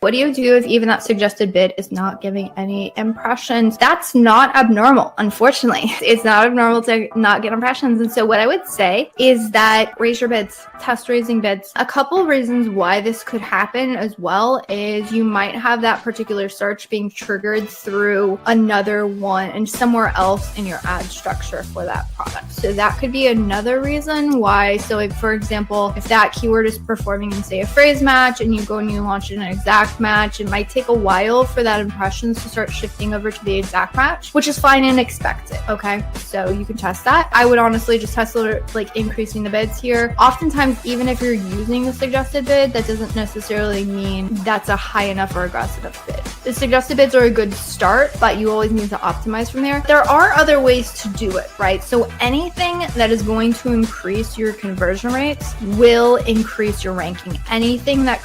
What do you do if even that suggested bid is not giving any impressions? That's not abnormal, unfortunately. It's not abnormal to not get impressions. And so what I would say is that raise your bids, test raising bids. A couple reasons why this could happen as well is you might have that particular search being triggered through another one and somewhere else in your ad structure for that product. So that could be another reason why. So like, for example, if that keyword is performing in say a phrase match and you go and you launch an exact match, it might take a while for that impressions to start shifting over to the exact match, which is fine and expected. Okay, so you can test that. I would honestly just test like increasing the bids here. Oftentimes, even if you're using a suggested bid, that doesn't necessarily mean that's a high enough or aggressive bid. The suggested bids are a good start, but you always need to optimize from there. There are other ways to do it, right? So anything that is going to increase your conversion rates will increase your ranking. Anything that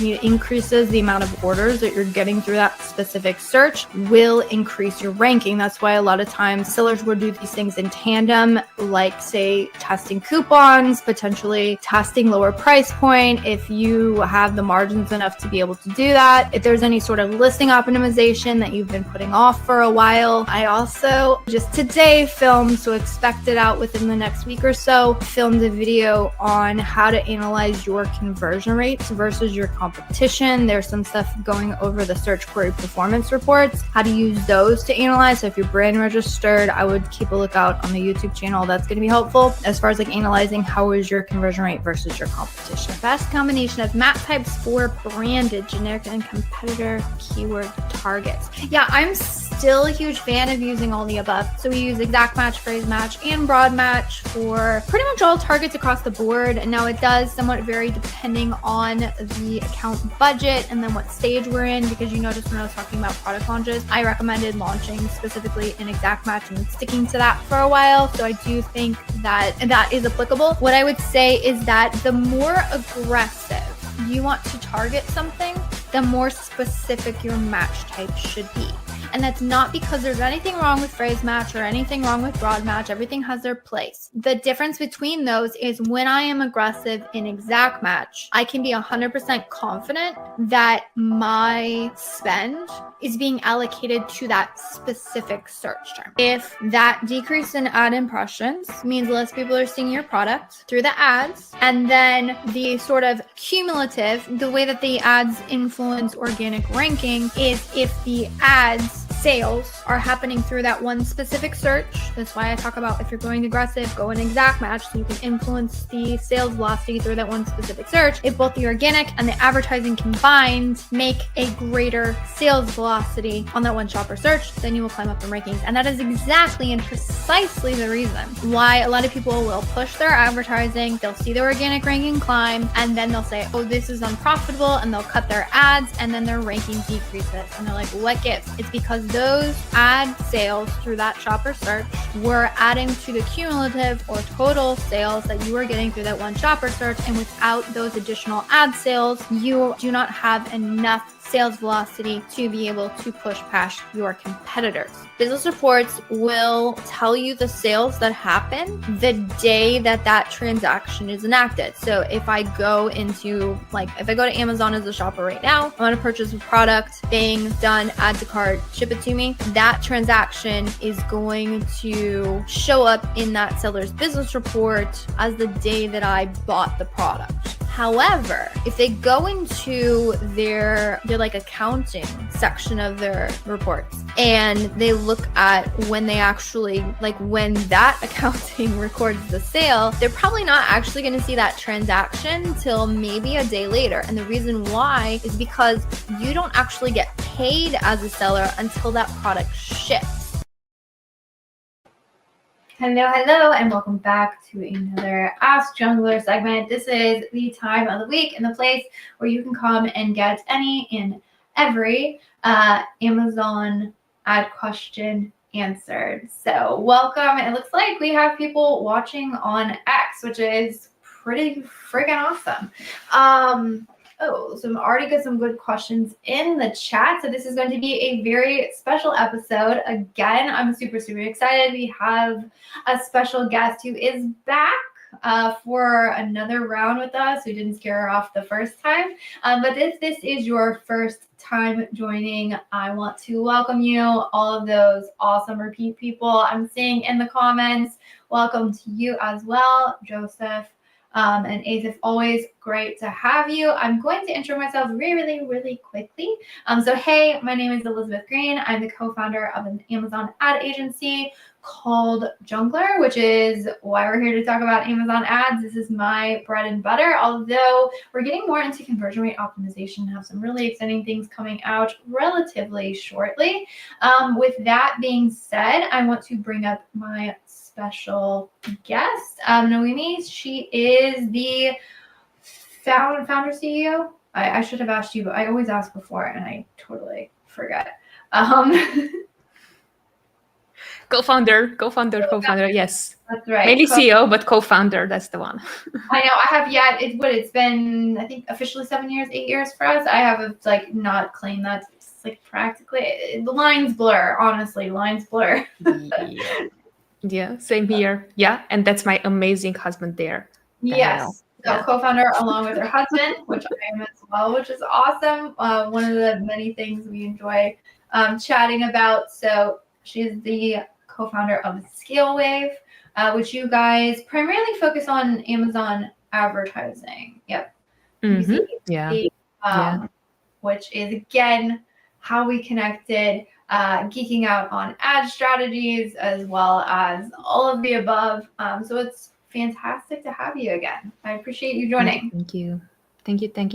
increases the amount of orders that you're getting through that specific search will increase your ranking. That's why a lot of times sellers will do these things in tandem, like say testing coupons, potentially testing lower price point if you have the margins enough to be able to do that. If there's any sort of listing optimization that you've been putting off for a while. I also just today filmed, so expect it out within the next week or so, filmed a video on how to analyze your conversion rates versus your competition. There's some stuff going over the search query performance reports, how to use those to analyze. So if you're brand registered, I would keep a lookout on the YouTube channel. That's going to be helpful as far as like analyzing how is your conversion rate versus your competition. Best combination of map types for branded, generic, and competitor keyword targets. Yeah, I'm still a huge fan of using all the above. So we use exact match, phrase match, and broad match for pretty much all targets across the board. And now it does somewhat vary depending on the account budget and then what stage we're in, because you noticed when I was talking about product launches, I recommended launching specifically an exact match and sticking to that for a while. So I do think that that is applicable. What I would say is that the more aggressive you want to target something, the more specific your match type should be. And that's not because there's anything wrong with phrase match or anything wrong with broad match. Everything has their place. The difference between those is when I am aggressive in exact match, I can be 100% confident that my spend is being allocated to that specific search term. If that decrease in ad impressions means less people are seeing your product through the ads, and then the sort of cumulative, the way that the ads influence organic ranking is if the ads sales are happening through that one specific search. That's why I talk about if you're going aggressive, go an exact match so you can influence the sales velocity through that one specific search. If both the organic and the advertising combined make a greater sales velocity on that one shopper search, then you will climb up in rankings. And that is exactly and precisely the reason why a lot of people will push their advertising, they'll see their organic ranking climb, and then they'll say, oh, this is unprofitable, and they'll cut their ads, and then their ranking decreases. And they're like, what gives? It's because those ad sales through that shopper search were adding to the cumulative or total sales that you were getting through that one shopper search. And without those additional ad sales, you do not have enough sales velocity to be able to push past your competitors. Business reports will tell you the sales that happen the day that that transaction is enacted. So if I go into, if I go to Amazon as a shopper right now, I want to purchase a product, bang, done, add to cart, ship it to me. That transaction is going to show up in that seller's business report as the day that I bought the product. However, if they go into their accounting section of their reports and they look at when they actually, when that accounting records the sale, they're probably not actually going to see that transaction till maybe a day later. And the reason why is because you don't actually get paid as a seller until that product ships. Hello, and welcome back to another Ask Junglr segment. This is the time of the week and the place where you can come and get any and every Amazon ad question answered. So welcome. It looks like we have people watching on X, which is pretty freaking awesome. So I'm already got some good questions in the chat. So this is going to be a very special episode. Again, I'm super excited. We have a special guest who is back for another round with us. We didn't scare her off the first time. But if this is your first time joining, I want to welcome you, all of those awesome repeat people I'm seeing in the comments. Welcome to you as well, Joseph. And Asif, always great to have you. I'm going to intro myself really quickly. So hey, my name is Elizabeth Greene. I'm the co-founder of an Amazon ad agency called Junglr, which is why we're here to talk about Amazon ads. This is my bread and butter, although we're getting more into conversion rate optimization, have some really exciting things coming out relatively shortly. With that being said, I want to bring up my special guest, Noemi. She is the founder CEO. I should have asked you, but I always ask before and I totally forget. Co-founder, yes. That's right. Mainly CEO, but co-founder, that's the one. I know, I have it's been, I think, officially 7 years, 8 years for us. I have like not claimed that. It's like practically, the lines blur, honestly, lines blur. Yeah, same here. Yeah, and that's my amazing husband there. Yes. So co-founder along with her husband, which I am as well, which is awesome. One of the many things we enjoy chatting about. So she's the co-founder of ScaleWave, which you guys primarily focus on Amazon advertising. Yep. Yeah. Which is, again, how we connected, geeking out on ad strategies as well as all of the above. So it's fantastic to have you again. I appreciate you joining. Thank you.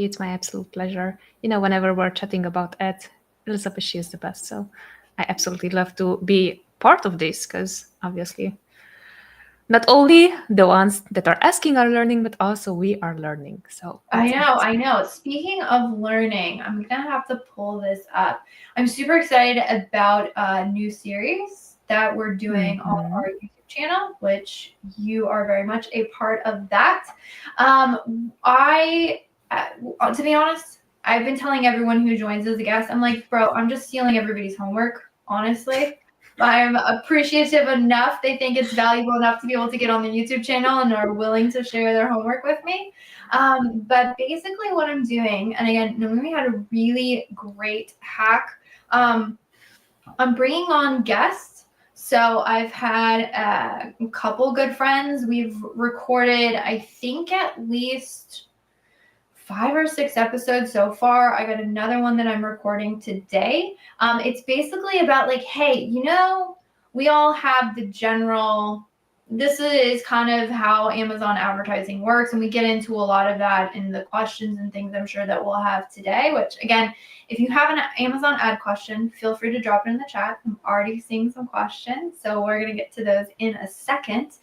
It's my absolute pleasure. Whenever we're chatting about ads, Elizabeth, she is the best. So I absolutely love to be part of this because obviously not only the ones that are asking are learning, but also we are learning. So I know. Speaking of learning, I'm gonna have to pull this up. I'm super excited about a new series that we're doing on our YouTube channel, which you are very much a part of that. To be honest, I've been telling everyone who joins as a guest, I'm like, bro, I'm just stealing everybody's homework, honestly. I'm appreciative enough. They think it's valuable enough to be able to get on the YouTube channel and are willing to share their homework with me. But basically what I'm doing, and again, Noemi had a really great hack. I'm bringing on guests. So I've had a couple good friends. We've recorded, I think, at least 5 or 6 episodes so far. I got another one that I'm recording today. It's basically about like, hey, we all have the general, this is kind of how Amazon advertising works. And we get into a lot of that in the questions and things I'm sure that we'll have today, which again, if you have an Amazon ad question, feel free to drop it in the chat. I'm already seeing some questions, so we're going to get to those in a second.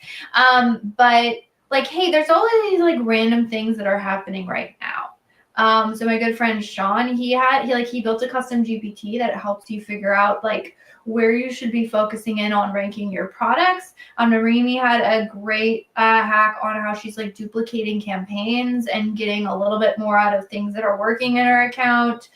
But like, hey, there's all of these like random things that are happening right now. So my good friend Sean, he built a custom GPT that helps you figure out like where you should be focusing in on ranking your products. Noemi had a great hack on how she's like duplicating campaigns and getting a little bit more out of things that are working in her account.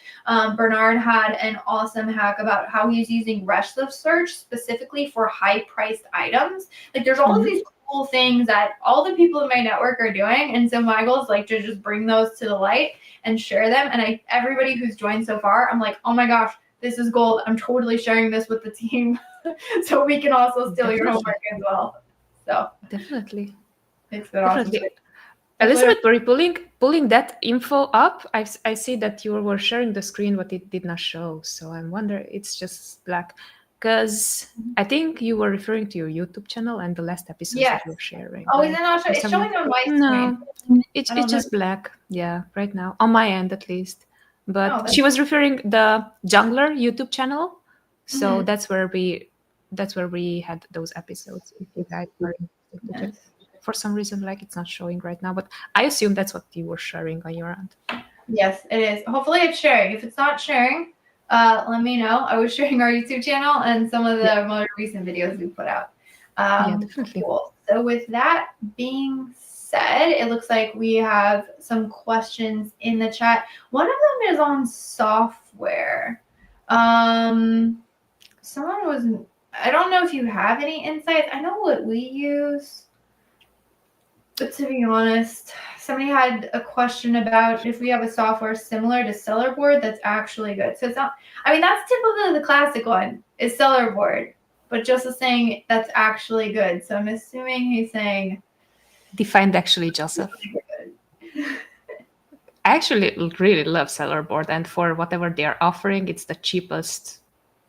Bernard had an awesome hack about how he's using rest of search specifically for high-priced items. Like there's all of these cool things that all the people in my network are doing, and so my goal is like to just bring those to the light and share them. And everybody who's joined so far, I'm like, oh my gosh, this is gold. I'm totally sharing this with the team so we can also steal your homework as well. So definitely, it's been awesome. Elizabeth, were you pulling that info up? I see that you were sharing the screen, but it did not show. So I'm wondering, it's just black. Because I think you were referring to your YouTube channel and the last episodes that you were sharing. Oh, is it not showing? It's showing on my screen. No, it's just black. Yeah, right now. On my end, at least. But she was referring the Junglr YouTube channel. So that's where we had those episodes. If you guys were interested. For some reason, like it's not showing right now. But I assume that's what you were sharing on your end. Yes, it is. Hopefully it's sharing. If it's not sharing, let me know. I was sharing our YouTube channel and some of the more recent videos we put out. Definitely. Cool. So with that being said, it looks like we have some questions in the chat. One of them is on software. Someone I don't know if you have any insights. I know what we use. But to be honest, somebody had a question about if we have a software similar to Sellerboard that's actually good. So it's not, I mean, that's typically the classic one is Sellerboard, but Joseph's saying that's actually good. So I'm assuming he's saying. Defined actually, Joseph. I actually really love Sellerboard, and for whatever they're offering, it's the cheapest,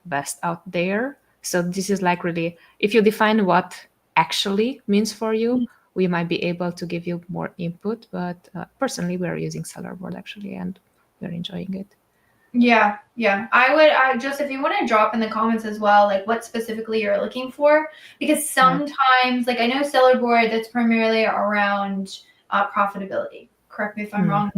best out there. So this is like really, if you define what actually means for you, we might be able to give you more input. But personally, we're using Sellerboard actually, and we're enjoying it. Yeah. I just, if you want to drop in the comments as well, like what specifically you're looking for, because sometimes, like I know Sellerboard, that's primarily around profitability. Correct me if I'm wrong.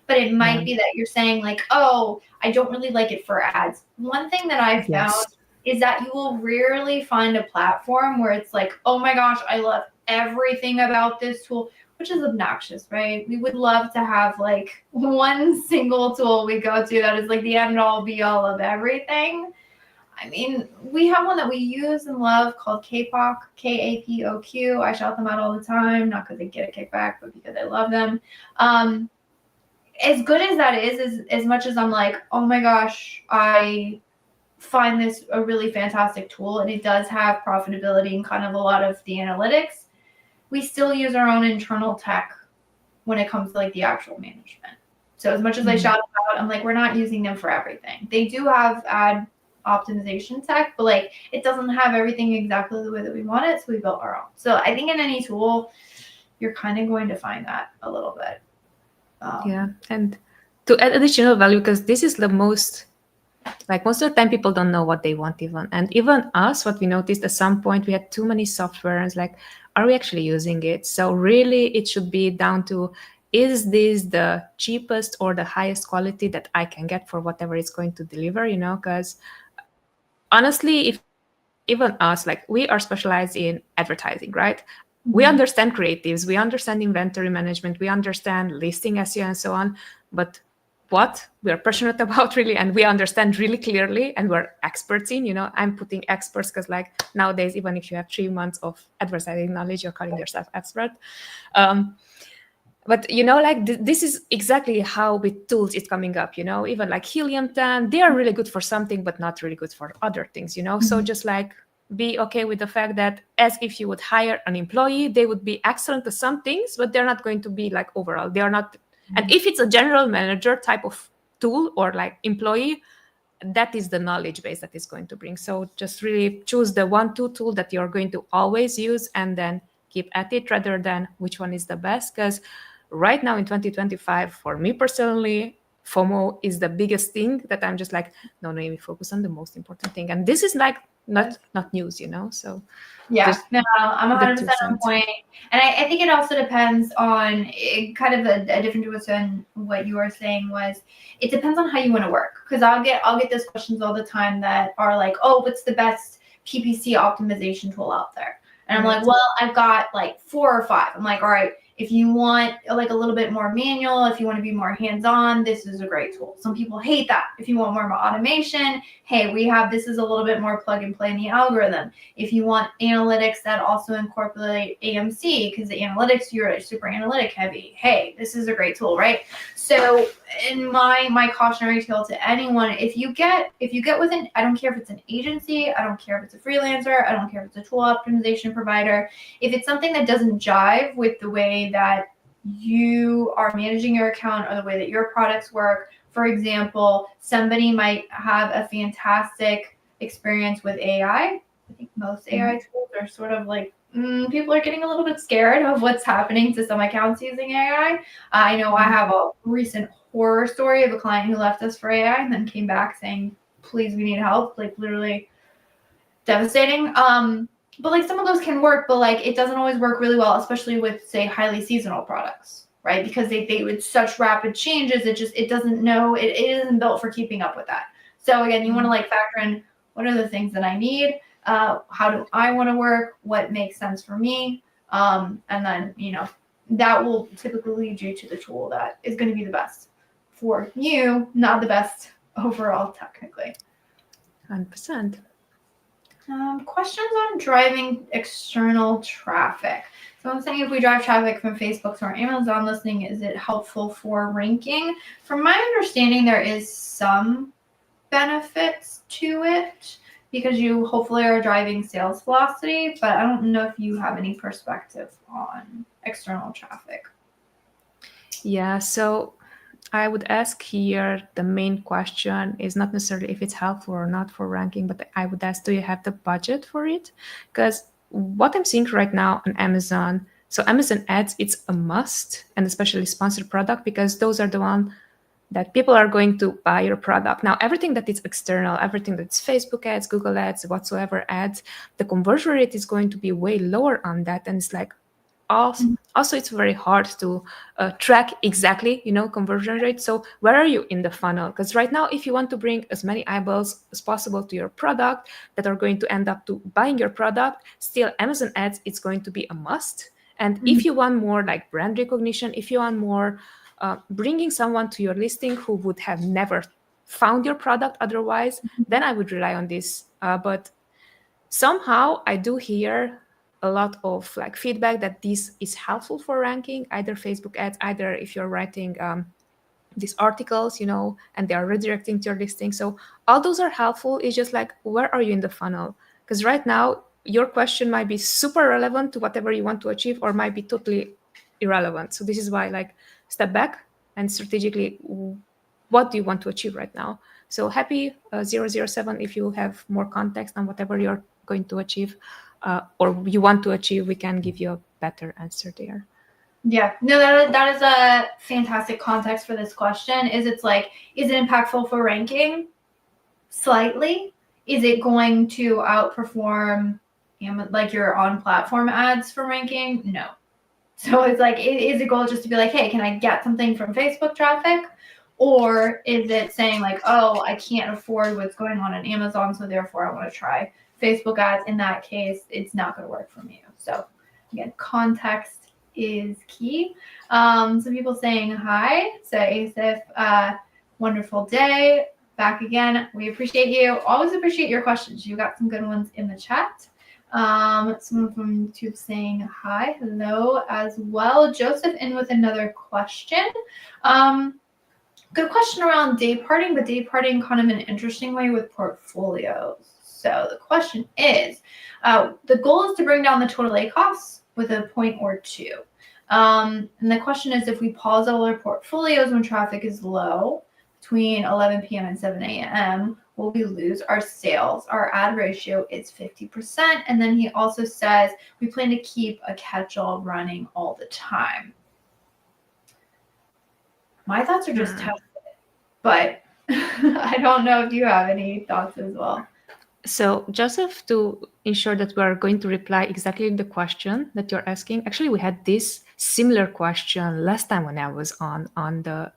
But it might be that you're saying like, oh, I don't really like it for ads. One thing that I've found is that you will rarely find a platform where it's like, oh my gosh, I love everything about this tool, which is obnoxious, right? We would love to have like one single tool we go to that is like the end all be all of everything. I mean, we have one that we use and love called KPOQ, KAPOQ. I shout them out all the time, not because they get a kickback, but because I love them. As good as that is as much as I'm like, oh my gosh, I find this a really fantastic tool and it does have profitability and kind of a lot of the analytics, we still use our own internal tech when it comes to like the actual management. So as much as I shout them out, I'm like, we're not using them for everything. They do have ad optimization tech, but like it doesn't have everything exactly the way that we want it, so we built our own. So I think in any tool, you're kind of going to find that a little bit. And to add additional value, because this is the most, like most of the time people don't know what they want even. And even us, what we noticed at some point, we had too many software and it's like, are we actually using it? So really it should be down to, is this the cheapest or the highest quality that I can get for whatever it's going to deliver, because honestly, if even us, like we are specialized in advertising, right? We understand creatives, we understand inventory management, we understand listing SEO and so on, but what we are passionate about really, and we understand really clearly, and we're experts in, I'm putting experts because like nowadays, even if you have 3 months of advertising knowledge, you're calling yourself expert. But like this is exactly how with tools it's coming up, even like Helium 10, they are really good for something but not really good for other things, so just like be okay with the fact that as if you would hire an employee, they would be excellent at some things, but they're not going to be like overall, they are not. And if it's a general manager type of tool or like employee, that is the knowledge base that is going to bring. So just really choose the 1-2 tool that you're going to always use and then keep at it, rather than which one is the best. Because right now in 2025, for me personally, FOMO is the biggest thing that I'm just like, no, Noemi, focus on the most important thing. And this is like not news, so yeah, no, I'm 100% on point. And I think it also depends on kind of a different twist on what you were saying was, it depends on how you want to work. Because I'll get those questions all the time that are like, oh, what's the best PPC optimization tool out there? And I'm like, well, I've got like 4 or 5. I'm like, all right, if you want like a little bit more manual, if you want to be more hands-on, this is a great tool. Some people hate that. If you want more automation, hey, this is a little bit more plug and play in the algorithm. If you want analytics that also incorporate AMC, because the analytics, you're super analytic heavy, hey, this is a great tool, right? So in my cautionary tale to anyone, if you get within, I don't care if it's an agency, I don't care if it's a freelancer, I don't care if it's a tool optimization provider, if it's something that doesn't jive with the way that you are managing your account or the way that your products work. For example, somebody might have a fantastic experience with AI. I think most AI tools are sort of like, people are getting a little bit scared of what's happening to some accounts using AI. I know I have a recent horror story of a client who left us for AI and then came back saying, please, we need help, like literally devastating. But like some of those can work, but like it doesn't always work really well, especially with say highly seasonal products, right? Because they with such rapid changes, it doesn't know, it isn't built for keeping up with that. So again, you want to like factor in, what are the things that I need? How do I want to work? What makes sense for me? And then, that will typically lead you to the tool that is going to be the best for you, not the best overall technically. 100%. Questions on driving external traffic. So I'm saying if we drive traffic from Facebook to our Amazon listing, is it helpful for ranking? From my understanding, there is some benefits to it because you hopefully are driving sales velocity, but I don't know if you have any perspective on external traffic. Yeah, so I would ask here, the main question is not necessarily if it's helpful or not for ranking, but I would ask, do you have the budget for it? Because what I'm seeing right now on Amazon, so Amazon ads, it's a must, and especially sponsored product, because those are the one that people are going to buy your product. Now, everything that is external, everything that's Facebook ads, Google ads, whatsoever ads, the conversion rate is going to be way lower on that. And it's like, also it's very hard to track exactly, conversion rate. So where are you in the funnel? Because right now, if you want to bring as many eyeballs as possible to your product that are going to end up to buying your product, still Amazon ads, it's going to be a must. And if you want more like brand recognition, if you want more bringing someone to your listing who would have never found your product otherwise, then I would rely on this. But somehow I do hear a lot of like feedback that this is helpful for ranking, either Facebook ads, either if you're writing these articles, and they are redirecting to your listing. So all those are helpful. It's just like, where are you in the funnel? Because right now your question might be super relevant to whatever you want to achieve, or might be totally irrelevant. So this is why, like, step back and strategically, what do you want to achieve right now? So happy 007 if you have more context on whatever you're going to achieve or you want to achieve, we can give you a better answer there. Yeah, no, that is a fantastic context for this question. Is it impactful for ranking? Slightly. Is it going to outperform like your on-platform ads for ranking? No. So it's like, is the goal just to be like, hey, can I get something from Facebook traffic? Or is it saying like, oh, I can't afford what's going on Amazon, so therefore I want to try Facebook ads? In that case, it's not going to work for you. So again, context is key. Some people saying hi. So Asif, wonderful day. Back again. We appreciate you. Always appreciate your questions. You got some good ones in the chat. Someone from YouTube saying hi, hello as well. Joseph in with another question. Good question around day parting, but day parting kind of in an interesting way with portfolios. So the question is, the goal is to bring down the total A costs with a point or two. And the question is, if we pause all our portfolios when traffic is low, between 11 p.m. and 7 a.m., will we lose our sales? Our ad ratio is 50%. And then he also says, we plan to keep a catch-all running all the time. My thoughts are just test it, but I don't know if you have any thoughts as well. So Joseph, to ensure that we are going to reply exactly the question that you're asking, actually we had this similar question last time when I was on the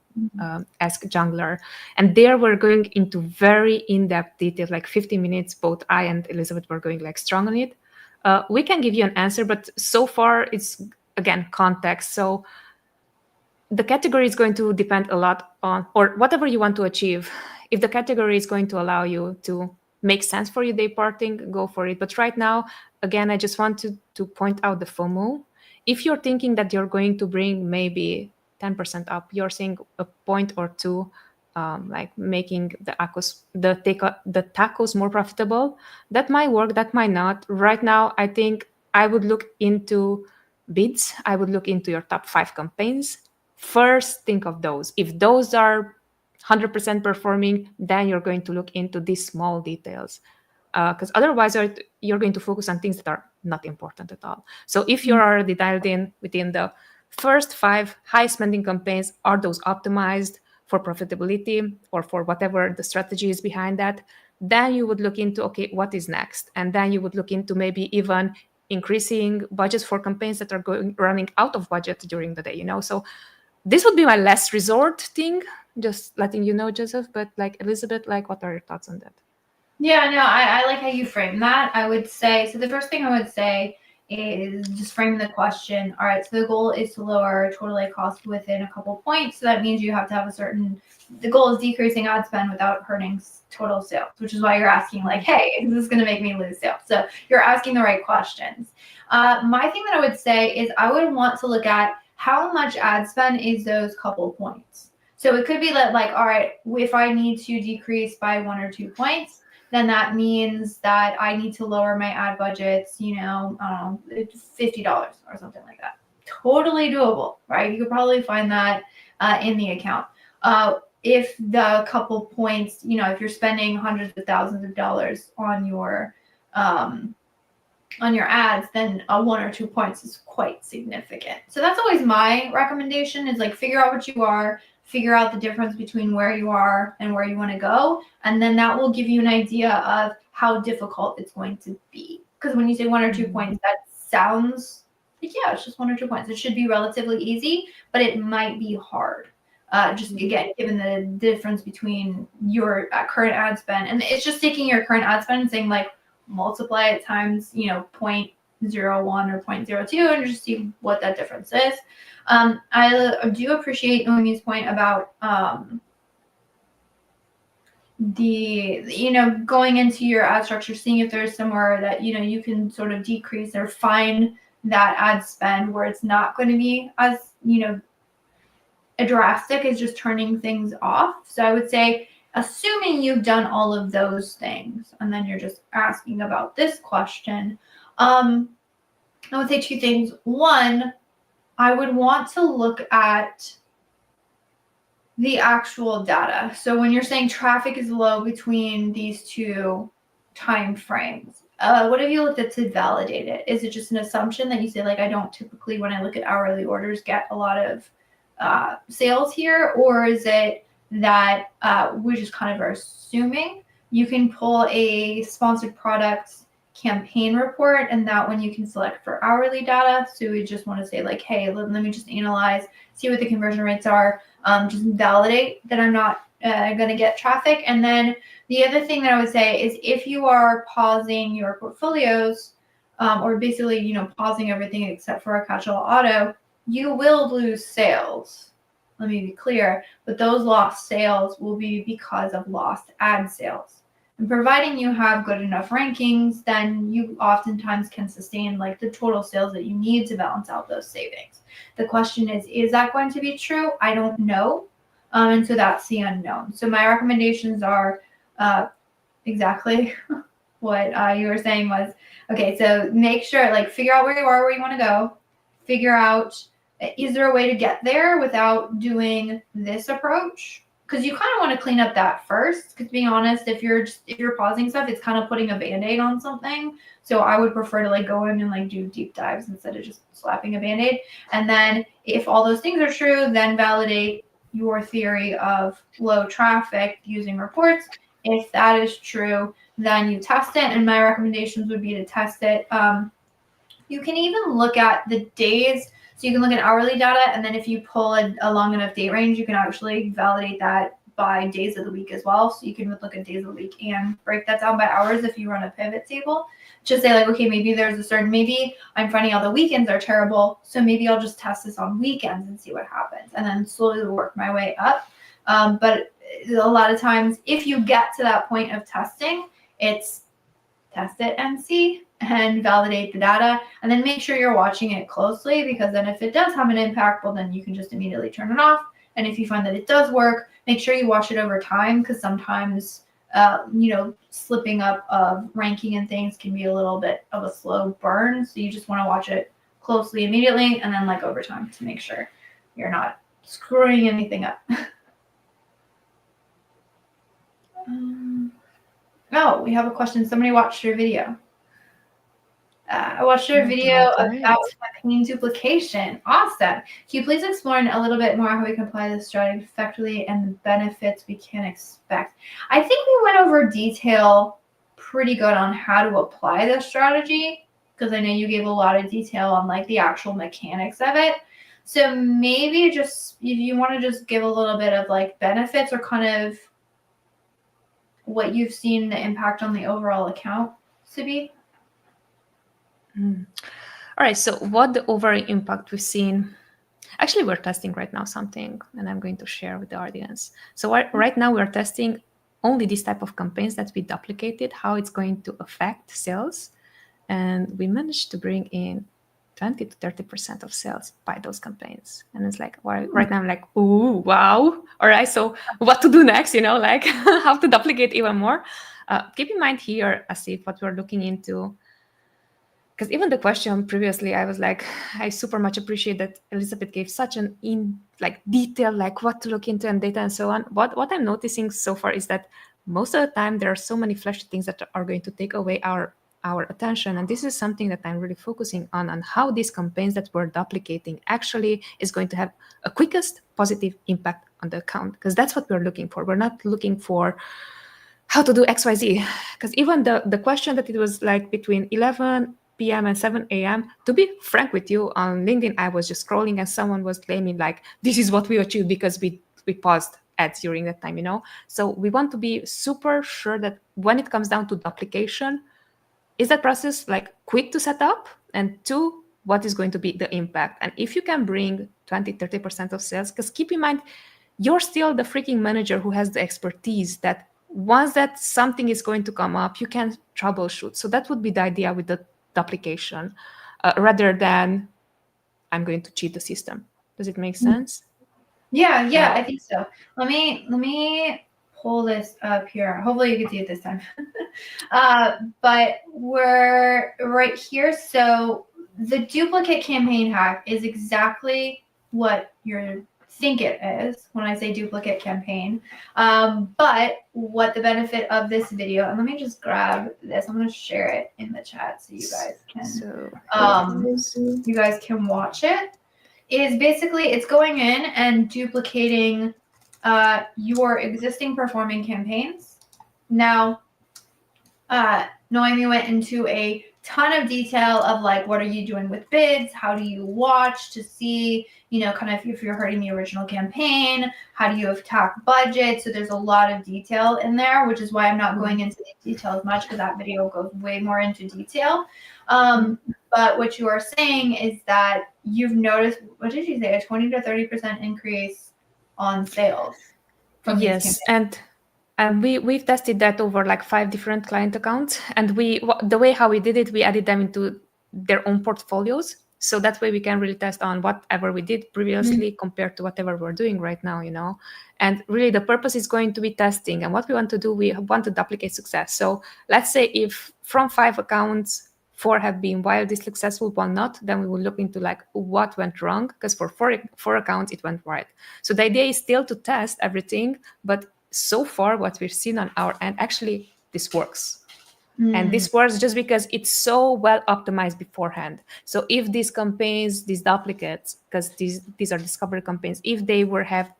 Ask Junglr, and there we're going into very in-depth detail, like 50 minutes, both I and Elizabeth were going like strong on it. We can give you an answer, but so far it's, again, context. So the category is going to depend a lot on, or whatever you want to achieve. If the category is going to allow you to make sense for you day parting, go for it. But right now, again, I just want to point out the FOMO. If you're thinking that you're going to bring maybe 10% up, you're seeing a point or two, like making the tacos more profitable. That might work, that might not. Right now, I think I would look into bids. I would look into your top 5 campaigns. First, think of those. If those are 100% performing, then you're going to look into these small details. Because otherwise, you're going to focus on things that are not important at all. So if you're already dialed in within the first 5 high spending campaigns, are those optimized for profitability or for whatever the strategy is behind that? Then you would look into, okay, what is next? And then you would look into maybe even increasing budgets for campaigns that are running out of budget during the day, So this would be my last resort thing, just letting you know, Joseph. But like Elizabeth, like, what are your thoughts on that? Yeah, no, I like how you frame that. I would say, so the first thing I would say is just frame the question. All right, so the goal is to lower total ad cost within a couple points. So that means you have to have the goal is decreasing ad spend without hurting total sales, which is why you're asking like, hey, is this going to make me lose sales? So you're asking the right questions. My thing that I would say is I would want to look at how much ad spend is those couple points. So it could be that like, all right, if I need to decrease by 1 or 2 points, then that means that I need to lower my ad budgets, I don't know, $50 or something like that. Totally doable, right? You could probably find that in the account. If the couple points, if you're spending hundreds of thousands of dollars on your ads, then 1 or 2 points is quite significant. So that's always my recommendation, is like figure out what you are, figure out the difference between where you are and where you want to go. And then that will give you an idea of how difficult it's going to be. Because when you say 1 or 2 points, that sounds like, yeah, it's just 1 or 2 points. It should be relatively easy, but it might be hard. Just again, given the difference between your current ad spend. And it's just taking your current ad spend and saying like, multiply it times, 0.01 or 0.02 and just see what that difference is. I do appreciate Noemi's point about going into your ad structure, seeing if there's somewhere that, you can sort of decrease or find that ad spend where it's not going to be as, drastic as just turning things off. So I would say, assuming you've done all of those things, and then you're just asking about this question, I would say 2 things. One, I would want to look at the actual data. So when you're saying traffic is low between these 2 time frames, what have you looked at to validate it? Is it just an assumption that you say, like, I don't typically, when I look at hourly orders, get a lot of sales here? Or is it that we just kind of are assuming? You can pull a sponsored products campaign report, and that one you can select for hourly data. So we just want to say like, hey, let me just analyze, see what the conversion rates are, just validate that I'm not going to get traffic. And then the other thing that I would say is if you are pausing your portfolios, or basically, pausing everything except for a catch-all auto, you will lose sales. Let me be clear, but those lost sales will be because of lost ad sales. And providing you have good enough rankings, then you oftentimes can sustain like the total sales that you need to balance out those savings. The question is that going to be true? I don't know. And so that's the unknown. So my recommendations are exactly what you were saying was, okay, so make sure, like, figure out where you are, where you want to go, figure out, is there a way to get there without doing this approach? Because you kind of want to clean up that first. Because being honest, if you're pausing stuff, it's kind of putting a Band-Aid on something. So I would prefer to like go in and like do deep dives instead of just slapping a Band-Aid. And then if all those things are true, then validate your theory of low traffic using reports. If that is true, then you test it. And my recommendations would be to test it. You can even look at the days. So you can look at hourly data, and then if you pull a long enough date range, you can actually validate that by days of the week as well. So you can look at days of the week and break that down by hours if you run a pivot table. Just say like, okay, maybe I'm finding out the weekends are terrible, so maybe I'll just test this on weekends and see what happens, and then slowly work my way up. But a lot of times, if you get to that point of testing, it's test it and see, and validate the data, and then make sure you're watching it closely, because then if it does have an impact, well, then you can just immediately turn it off. And if you find that it does work, make sure you watch it over time, because sometimes slipping up of ranking and things can be a little bit of a slow burn. So you just want to watch it closely immediately, and then like over time to make sure you're not screwing anything up. Oh, we have a question. Somebody watched your video. I watched your video about campaign duplication. Awesome. Can you please explore a little bit more how we can apply this strategy effectively and the benefits we can expect? I think we went over detail pretty good on how to apply this strategy, because I know you gave a lot of detail on like the actual mechanics of it. So maybe just if you want to just give a little bit of like benefits or kind of what you've seen the impact on the overall account to be. All right, so what the overall impact we've seen. Actually, we're testing right now something, and I'm going to share with the audience. So right now we're testing only this type of campaigns that we duplicated, how it's going to affect sales. And we managed to bring in 20 to 30% of sales by those campaigns. And it's like, right now I'm like, ooh, wow. All right, so what to do next, like how to duplicate even more. Keep in mind here, Asif, what we're looking into, because even the question previously, I was like, I super much appreciate that Elizabeth gave such an detail, like what to look into and data and so on. What I'm noticing so far is that most of the time there are so many flashy things that are going to take away our attention. And this is something that I'm really focusing on how these campaigns that we're duplicating actually is going to have a quickest positive impact on the account, because that's what we're looking for. We're not looking for how to do XYZ, because even the question that it was like between 11 p.m. and 7 a.m. To be frank with you, on LinkedIn, I was just scrolling and someone was claiming like, this is what we achieved because we paused ads during that time, So we want to be super sure that when it comes down to duplication, is that process like quick to set up? And two, what is going to be the impact? And if you can bring 20, 30% of sales, because keep in mind, you're still the freaking manager who has the expertise that once that something is going to come up, you can troubleshoot. So that would be the idea with the duplication, rather than I'm going to cheat the system. Does it make sense? Yeah, I think so. Let me pull this up here. Hopefully you can see it this time. But we're right here. So the duplicate campaign hack is exactly what you think it is when I say duplicate campaign. But what the benefit of this video, and let me just grab this. I'm going to share it in the chat so you guys can watch it. Is basically it's going in and duplicating your existing performing campaigns. Now, Noemi went into a ton of detail of like, what are you doing with bids? How do you watch to see, kind of if you're hurting the original campaign? How do you attack budget? So there's a lot of detail in there, which is why I'm not going into the details much, because that video goes way more into detail. But what you are saying is that you've noticed, what did you say, a 20 to 30% increase on sales from these campaigns? And we've tested that over like 5 different client accounts. And the way how we did it, we added them into their own portfolios. So that way we can really test on whatever we did previously compared to whatever we're doing right now, And really the purpose is going to be testing. And what we want to do, we want to duplicate success. So let's say if from 5 accounts, 4 have been wildly successful, 1 not, then we will look into like what went wrong, because for 4 accounts, it went right. So the idea is still to test everything, but so far what we've seen on our end, actually this works. And this works just because it's so well optimized beforehand. So if these campaigns, these duplicates, because these are discovery campaigns, if they have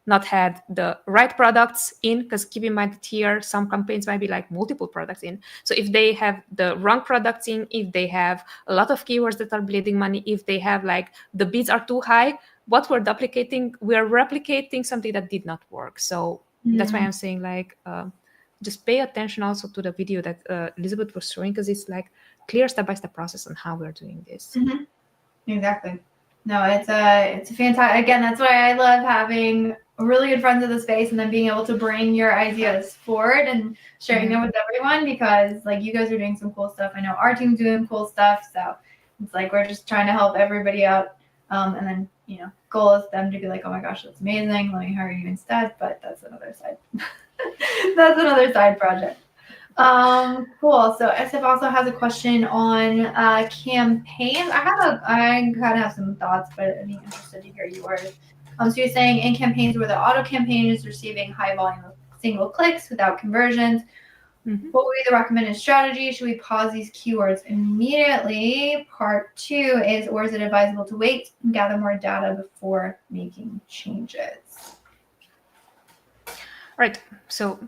not had the right products in, because keep in mind that here some campaigns might be like multiple products in. So if they have the wrong products in, if they have a lot of keywords that are bleeding money, if they have like the bids are too high, what we're duplicating, we're replicating something that did not work. So that's why I'm saying like just pay attention also to the video that Elizabeth was showing, because it's like clear step-by-step process on how we're doing this. Exactly. No, it's a fantastic. Again, that's why I love having really good friends in the space, and then being able to bring your ideas forward and sharing them with everyone, because like you guys are doing some cool stuff. I know our team's doing cool stuff, so it's like we're just trying to help everybody out. And then goal is them to be like, oh my gosh, that's amazing. Let me hire you instead. But that's another side. That's another side project. Cool. So SF also has a question on campaigns. I kind of have some thoughts, but I'd be interested to hear yours. So you're saying in campaigns where the auto campaign is receiving high volume of single clicks without conversions, what would be the recommended strategy? Should we pause these keywords immediately? Part 2 is, or is it advisable to wait and gather more data before making changes? Right. So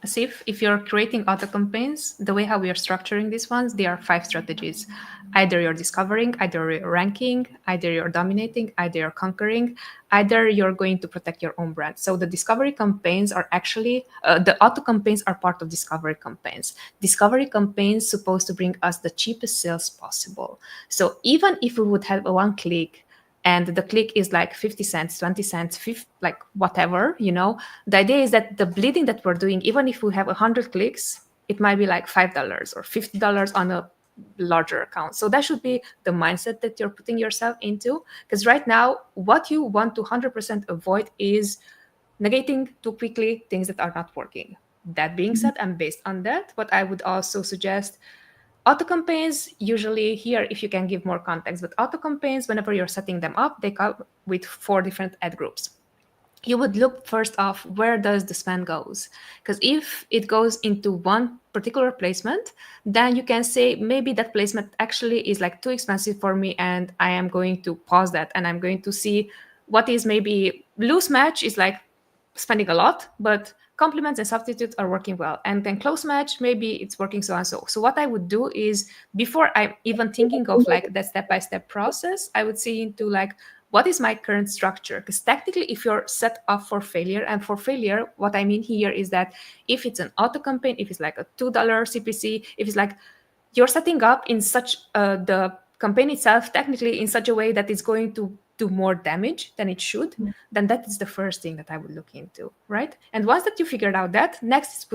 See, if you're creating auto campaigns, the way how we are structuring these ones, there are 5 strategies. Either you're discovering, either you're ranking, either you're dominating, either you're conquering, either you're going to protect your own brand. So the discovery campaigns are actually, the auto campaigns are part of discovery campaigns. Discovery campaigns supposed to bring us the cheapest sales possible. So even if we would have a 1 click, and the click is like 50 cents, 20 cents, 50, like whatever, the idea is that the bleeding that we're doing, even if we have 100 clicks, it might be like $5 or $50 on a larger account. So that should be the mindset that you're putting yourself into. Because right now, what you want to 100% avoid is negating too quickly things that are not working. That being said, and based on that, what I would also suggest, auto campaigns, usually here, if you can give more context, but auto campaigns, whenever you're setting them up, they come with 4 different ad groups. You would look first off, where does the spend goes? Because if it goes into one particular placement, then you can say maybe that placement actually is like too expensive for me, and I am going to pause that, and I'm going to see what is maybe loose match is like spending a lot, but complements and substitutes are working well. And then close match, maybe it's working so and so. So what I would do is, before I'm even thinking of like that step-by-step process, I would see into like, what is my current structure? Because technically, if you're set up for failure, and for failure, what I mean here is that if it's an auto campaign, if it's like a $2 CPC, if it's like you're setting up in such the campaign itself technically in such a way that it's going to do more damage than it should, then that is the first thing that I would look into, right? And once that you figured out that, next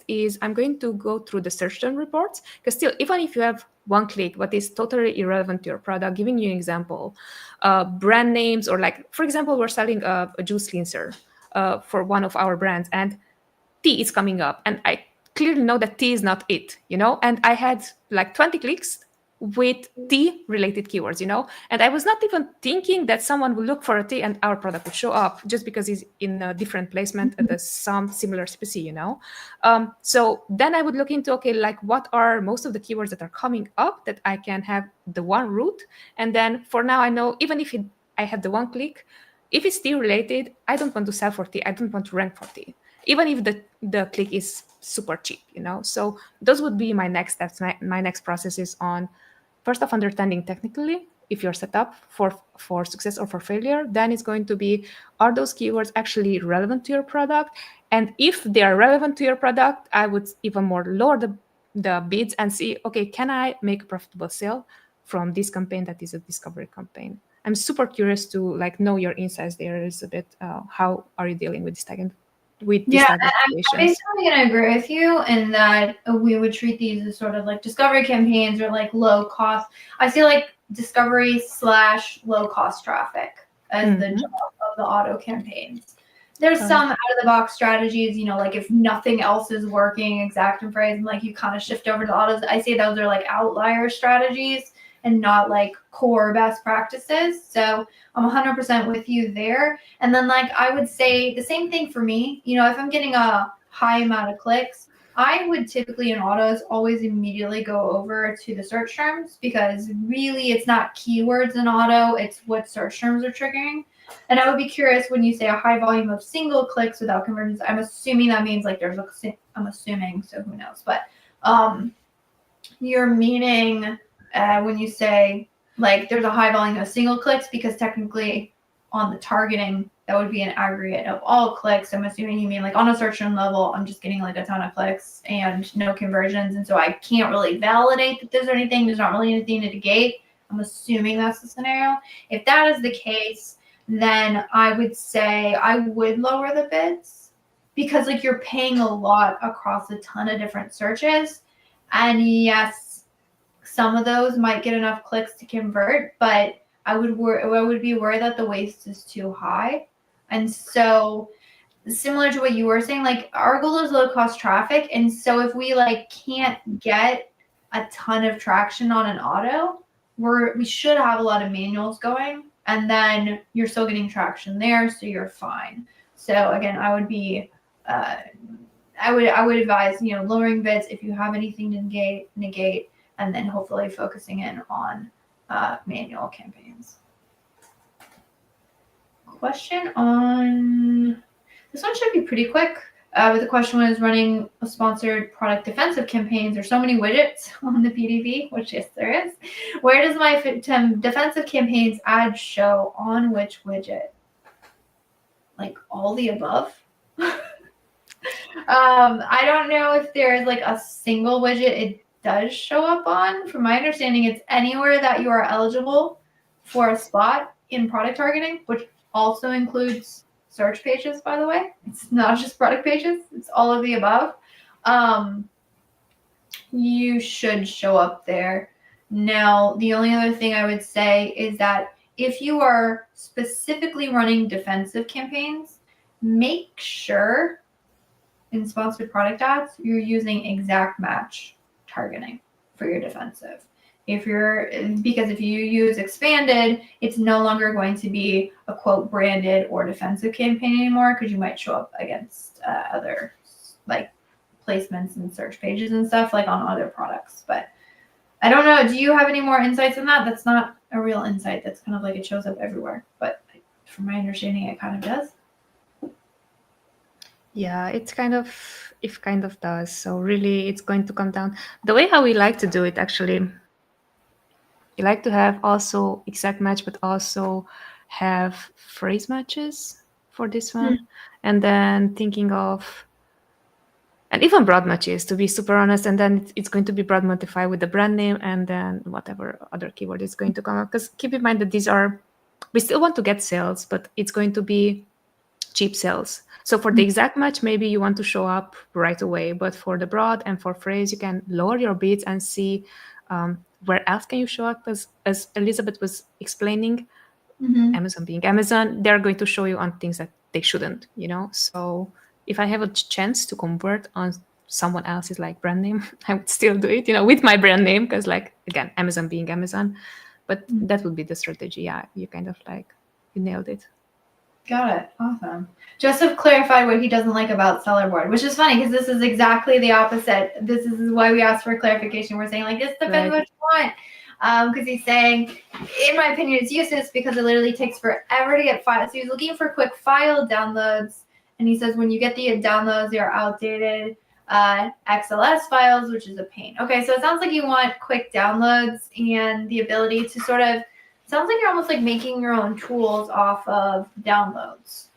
is I'm going to go through the search term reports, because still, even if you have 1 click, what is totally irrelevant to your product, giving you an example, brand names, or like, for example, we're selling a juice cleanser for one of our brands, and tea is coming up, and I clearly know that tea is not it, and I had like 20 clicks with tea related keywords, and I was not even thinking that someone will look for a tea and our product would show up just because it's in a different placement at some similar CPC, so then I would look into, okay, like what are most of the keywords that are coming up that I can have the one route. And then for now, I know even if I have the 1 click, if it's tea related, I don't want to sell for tea, I don't want to rank for tea, even if the click is super cheap, So those would be my next steps. My next process is on, first off, understanding technically if you're set up for success or for failure. Then it's going to be, are those keywords actually relevant to your product? And if they are relevant to your product, I would even more lower the bids and see, okay, can I make a profitable sale from this campaign that is a discovery campaign? I'm super curious to like know your insights there is a bit. How are you dealing with this type of I'm basically going to agree with you in that we would treat these as sort of like discovery campaigns or like low cost. I see like discovery / low cost traffic as the job of the auto campaigns. There's some out of the box strategies, like if nothing else is working, exact and phrase, and like you kind of shift over to autos. I say those are like outlier strategies and not like core best practices. So I'm 100% with you there. And then like I would say the same thing for me. If I'm getting a high amount of clicks, I would typically in autos always immediately go over to the search terms, because really it's not keywords in auto, it's what search terms are triggering. And I would be curious, when you say a high volume of single clicks without conversions, I'm assuming that means like I'm assuming, so who knows, but you're meaning when you say like there's a high volume of single clicks, because technically on the targeting, that would be an aggregate of all clicks. I'm assuming you mean like on a search term level, I'm just getting like a ton of clicks and no conversions. And so I can't really validate that there's not really anything to negate. I'm assuming that's the scenario. If that is the case, then I would say I would lower the bids, because like you're paying a lot across a ton of different searches. And yes, some of those might get enough clicks to convert, but I would be worried that the waste is too high. And so similar to what you were saying, like our goal is low cost traffic. And so if we like can't get a ton of traction on an auto, we should have a lot of manuals going, and then you're still getting traction there, so you're fine. So again, I would be I would advise, lowering bids if you have anything to negate, and then hopefully focusing in on manual campaigns. Question on this one should be pretty quick. But the question was, running a sponsored product defensive campaigns. There's so many widgets on the PDV, which yes, there is. Where does my defensive campaigns ad show on which widget? Like all the above? I don't know if there's like a single widget it does show up on. From my understanding, it's anywhere that you are eligible for a spot in product targeting, which also includes search pages, by the way. It's not just product pages, it's all of the above. You should show up there. Now, the only other thing I would say is that if you are specifically running defensive campaigns, make sure in sponsored product ads, you're using exact match targeting for your defensive. Because if you use expanded, it's no longer going to be a quote branded or defensive campaign anymore, because you might show up against other like placements and search pages and stuff like on other products. But I don't know. Do you have any more insights on that? That's not a real insight. That's kind of like it shows up everywhere. But from my understanding, it kind of does. Yeah, it kind of does. So really, it's going to come down the way how we like to do it. Actually, we like to have also exact match, but also have phrase matches for this one, and then thinking of, and even broad matches, to be super honest. And then it's going to be broad modified with the brand name, and then whatever other keyword is going to come up. Because keep in mind that we still want to get sales, but it's going to be cheap sales. So for the exact match, maybe you want to show up right away. But for the broad and for phrase, you can lower your bids and see where else can you show up. As Elizabeth was explaining, Amazon being Amazon, they're going to show you on things that they shouldn't, So if I have a chance to convert on someone else's like brand name, I would still do it, with my brand name, because like, again, Amazon being Amazon. But that would be the strategy. Yeah, you kind of like, you nailed it. Got it. Awesome. Joseph clarified what he doesn't like about seller board, which is funny because this is exactly the opposite. This is why we asked for clarification. We're saying like, this depends what you want. Because he's saying, in my opinion, it's useless because it literally takes forever to get files. So he's looking for quick file downloads. And he says when you get the downloads, they are outdated XLS files, which is a pain. Okay, so it sounds like you want quick downloads and the ability to sort of, sounds like you're almost like making your own tools off of downloads,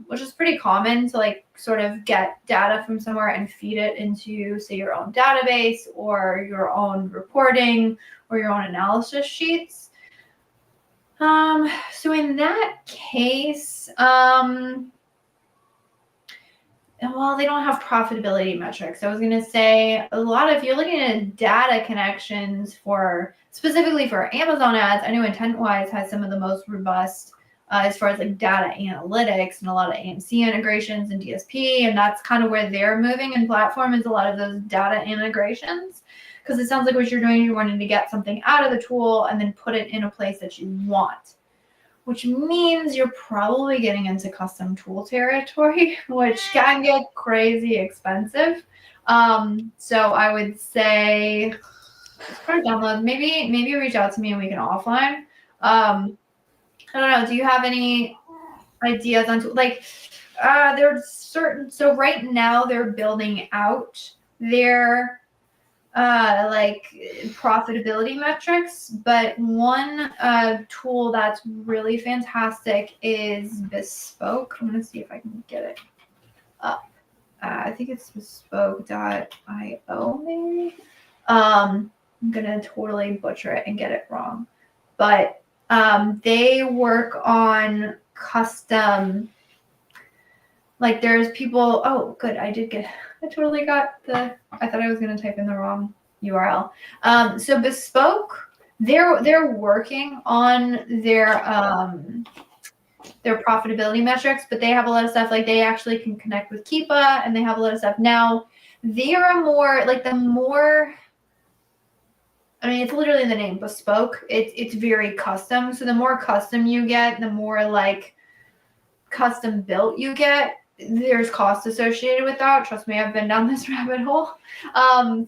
which is pretty common to like sort of get data from somewhere and feed it into, say, your own database or your own reporting or your own analysis sheets. So in that case, well, they don't have profitability metrics. I was going to say if you're looking at data connections specifically for Amazon ads, I know IntentWise has some of the most robust as far as like data analytics and a lot of AMC integrations and DSP. And that's kind of where they're moving in platform, is a lot of those data integrations. Because it sounds like what you're doing, you're wanting to get something out of the tool and then put it in a place that you want, which means you're probably getting into custom tool territory, which can get crazy expensive. So I would say for download, maybe reach out to me and we can offline. I don't know. Do you have any ideas on there's certain, so right now they're building out their profitability metrics, but one tool that's really fantastic is Bespoke. I'm gonna see if I can get it up. I think it's bespoke.io maybe. I'm gonna totally butcher it and get it wrong, but they work on custom, like there's people, oh good, I totally got I thought I was going to type in the wrong URL. So Bespoke, they're working on their profitability metrics, but they have a lot of stuff, like they actually can connect with Keepa, and they have a lot of stuff. Now, they are more, like it's literally in the name, Bespoke. It's very custom. So the more custom you get, the more like custom built you get. There's cost associated with that. Trust me, I've been down this rabbit hole.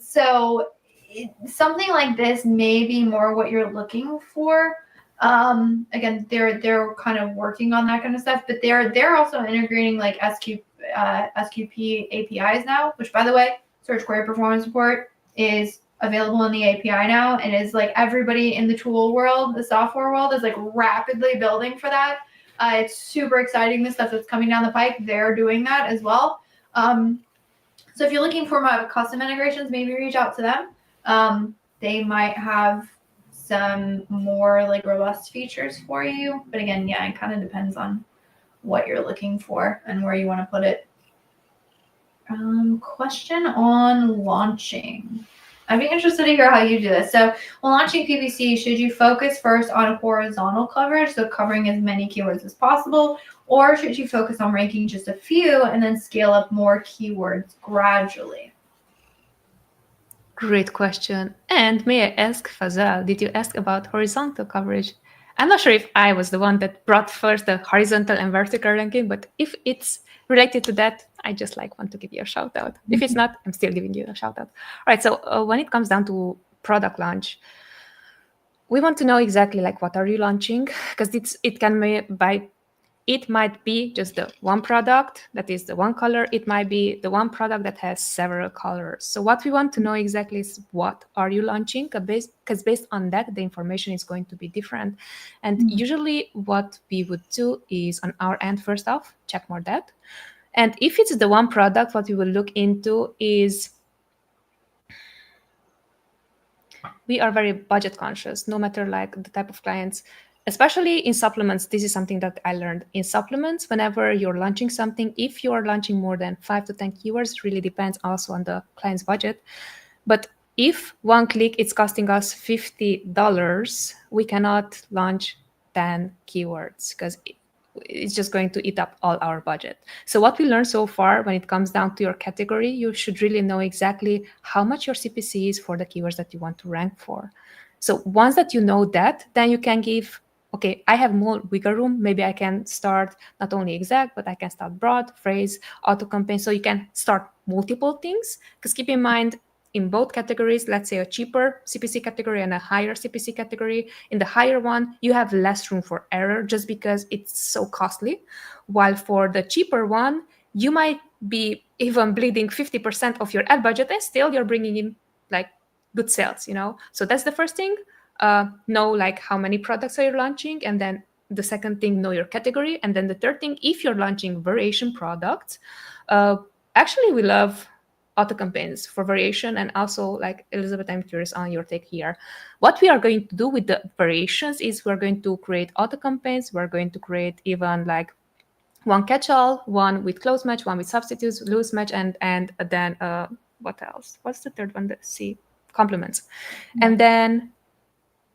So something like this may be more what you're looking for. Again, they're kind of working on that kind of stuff, but they're also integrating like SQP APIs now, which, by the way, search query performance support is available in the API now, and is like everybody in the tool world, the software world, is like rapidly building for that. It's super exciting, the stuff that's coming down the pike. They're doing that as well. So if you're looking for more custom integrations, maybe reach out to them. They might have some more like robust features for you. But again, yeah, it kind of depends on what you're looking for and where you want to put it. Question on launching. I'd be interested to hear how you do this. So when launching PPC, should you focus first on horizontal coverage, so covering as many keywords as possible, or should you focus on ranking just a few and then scale up more keywords gradually? Great question. And may I ask, Fazal, did you ask about horizontal coverage? I'm not sure if I was the one that brought first the horizontal and vertical ranking, but if it's related to that, I just want to give you a shout out. If it's not, I'm still giving you a shout out. All right. So when it comes down to product launch, we want to know exactly what are you launching, because it might be just the one product that is the one color. It might be the one product that has several colors. So what we want to know exactly is what are you launching, because based on that, the information is going to be different. And usually what we would do is on our end, first off, check more that. And if it's the one product, what we will look into is we are very budget conscious, no matter the type of clients. Especially in supplements, this is something that I learned. In supplements, whenever you're launching something, if you are launching more than 5 to 10 keywords, it really depends also on the client's budget. But if one click it's costing us $50, we cannot launch 10 keywords because it's just going to eat up all our budget. So what we learned so far, when it comes down to your category, you should really know exactly how much your CPC is for the keywords that you want to rank for. So once that you know that, then you can give, okay, I have more wiggle room. Maybe I can start not only exact, but I can start broad, phrase, auto campaign. So you can start multiple things, because keep in mind, in both categories, let's say a cheaper CPC category and a higher CPC category, in the higher one, you have less room for error just because it's so costly. While for the cheaper one, you might be even bleeding 50% of your ad budget and still you're bringing in good sales, So that's the first thing. Know how many products are you launching, and then the second thing, know your category. And then the third thing, if you're launching variation products, actually we love auto campaigns for variation. And also, Elizabeth, I'm curious on your take here. What we are going to do with the variations is we're going to create auto campaigns. We're going to create even one catch-all, one with close match, one with substitutes, loose match, and then what else? What's the third one? C, compliments. Yeah. And then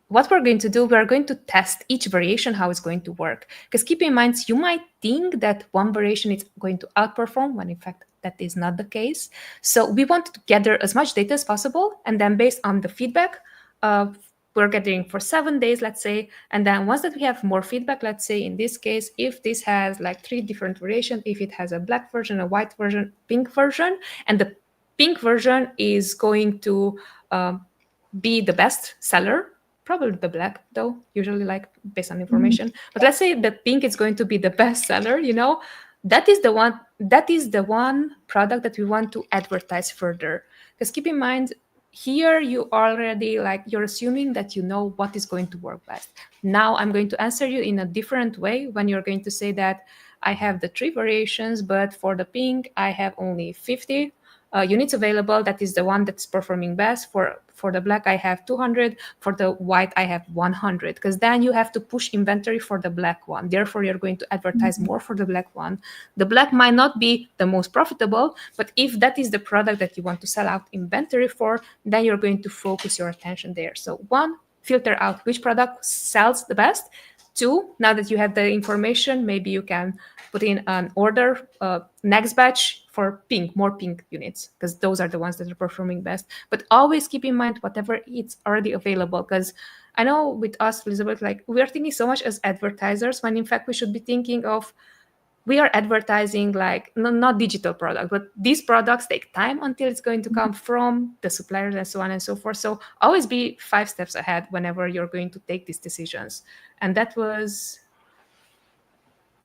what we're going to do, we're going to test each variation, how it's going to work. Because keep in mind, you might think that one variation is going to outperform when in fact that is not the case. So we want to gather as much data as possible. And then based on the feedback, we're getting for 7 days, let's say. And then once that we have more feedback, let's say in this case, if this has 3 different variations, if it has a black version, a white version, pink version, and the pink version is going to be the best seller, probably the black though, usually based on information. But let's say the pink is going to be the best seller, that is the one product that we want to advertise further. Because keep in mind, here you already you're assuming that you know what is going to work best. Now I'm going to answer you in a different way when you're going to say that I have the 3 variations, but for the pink I have only 50 units available. That is the one that's performing best. For the black I have 200, for the white I have 100, because then you have to push inventory for the black one. Therefore you're going to advertise more for the black one. The black might not be the most profitable, but if that is the product that you want to sell out inventory for, then you're going to focus your attention there. So 1, filter out which product sells the best. 2, now that you have the information, maybe you can put in an order, next batch for more pink units, because those are the ones that are performing best. But always keep in mind whatever it's already available, because I know with us, Elizabeth, we are thinking so much as advertisers, when in fact we should be thinking of, we are advertising not digital product, but these products take time until it's going to come from the suppliers and so on and so forth. So always be 5 steps ahead whenever you're going to take these decisions. And that was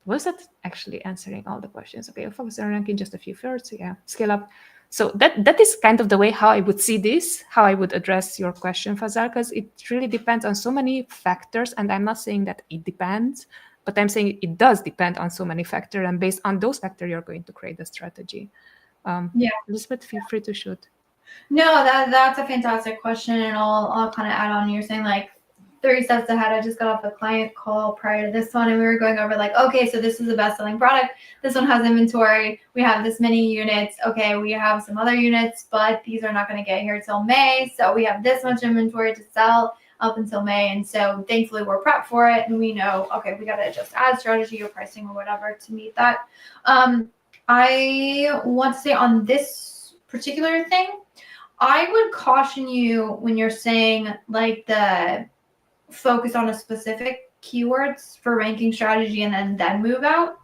Was that actually answering all the questions? Okay, I'll focus on ranking just a few first. Yeah, scale up. So that is kind of the way how I would see this, how I would address your question, Fazal, because it really depends on so many factors. And I'm not saying that it depends, but I'm saying it does depend on so many factors. And based on those factors, you're going to create a strategy. Elizabeth, feel free to shoot. No, that's a fantastic question, and I'll kind of add on. You're saying like 30 steps ahead. I just got off a client call prior to this one, and we were going over like, okay, so this is the best-selling product. This one has inventory. We have this many units. Okay, we have some other units, but these are not going to get here till May. So we have this much inventory to sell up until May, and so thankfully we're prepped for it, and we know, okay, we got to adjust ad strategy or pricing or whatever to meet that. I want to say on this particular thing, I would caution you when you're saying like the focus on a specific keywords for ranking strategy and then move out.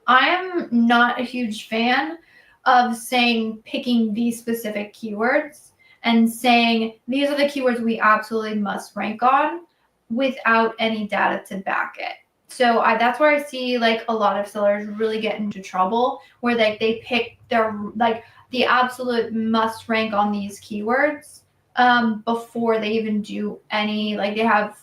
I am not a huge fan of saying picking these specific keywords and saying these are the keywords we absolutely must rank on without any data to back it. So that's where I see like a lot of sellers really get into trouble where they pick their like the absolute must rank on these keywords before they even do any, like they have,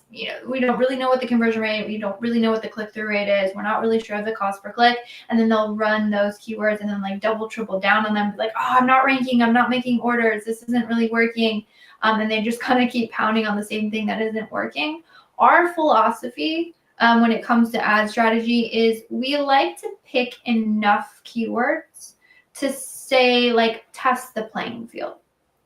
we don't really know what the conversion rate, we don't really know what the click-through rate is, we're not really sure of the cost per click, and then they'll run those keywords and then like double, triple down on them, like, oh, I'm not ranking, I'm not making orders, this isn't really working, and they just kind of keep pounding on the same thing that isn't working. Our philosophy when it comes to ad strategy is we like to pick enough keywords to say like test the playing field.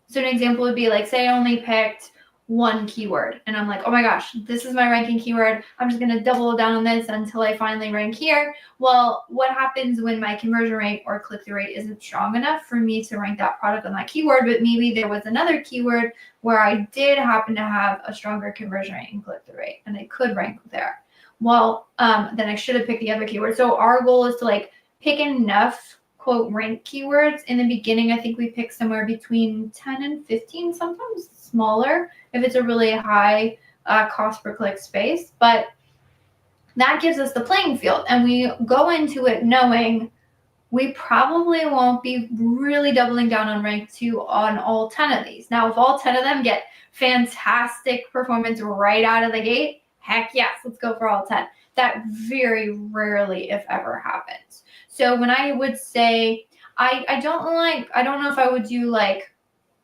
So an example would be like, say I only picked one keyword and I'm like, oh my gosh, this is my ranking keyword. I'm just going to double down on this until I finally rank here. Well, what happens when my conversion rate or click-through rate isn't strong enough for me to rank that product on that keyword, but maybe there was another keyword where I did happen to have a stronger conversion rate and click-through rate and I could rank there. Well, then I should have picked the other keyword. So our goal is to like pick enough quote rank keywords. In the beginning, I think we pick somewhere between 10 and 15, sometimes smaller if it's a really high cost per click space. But that gives us the playing field. And we go into it knowing we probably won't be really doubling down on rank 2 on all 10 of these. Now, if all 10 of them get fantastic performance right out of the gate, heck yes, let's go for all 10. That very rarely, if ever, happens. So when I would say, I don't know if I would do like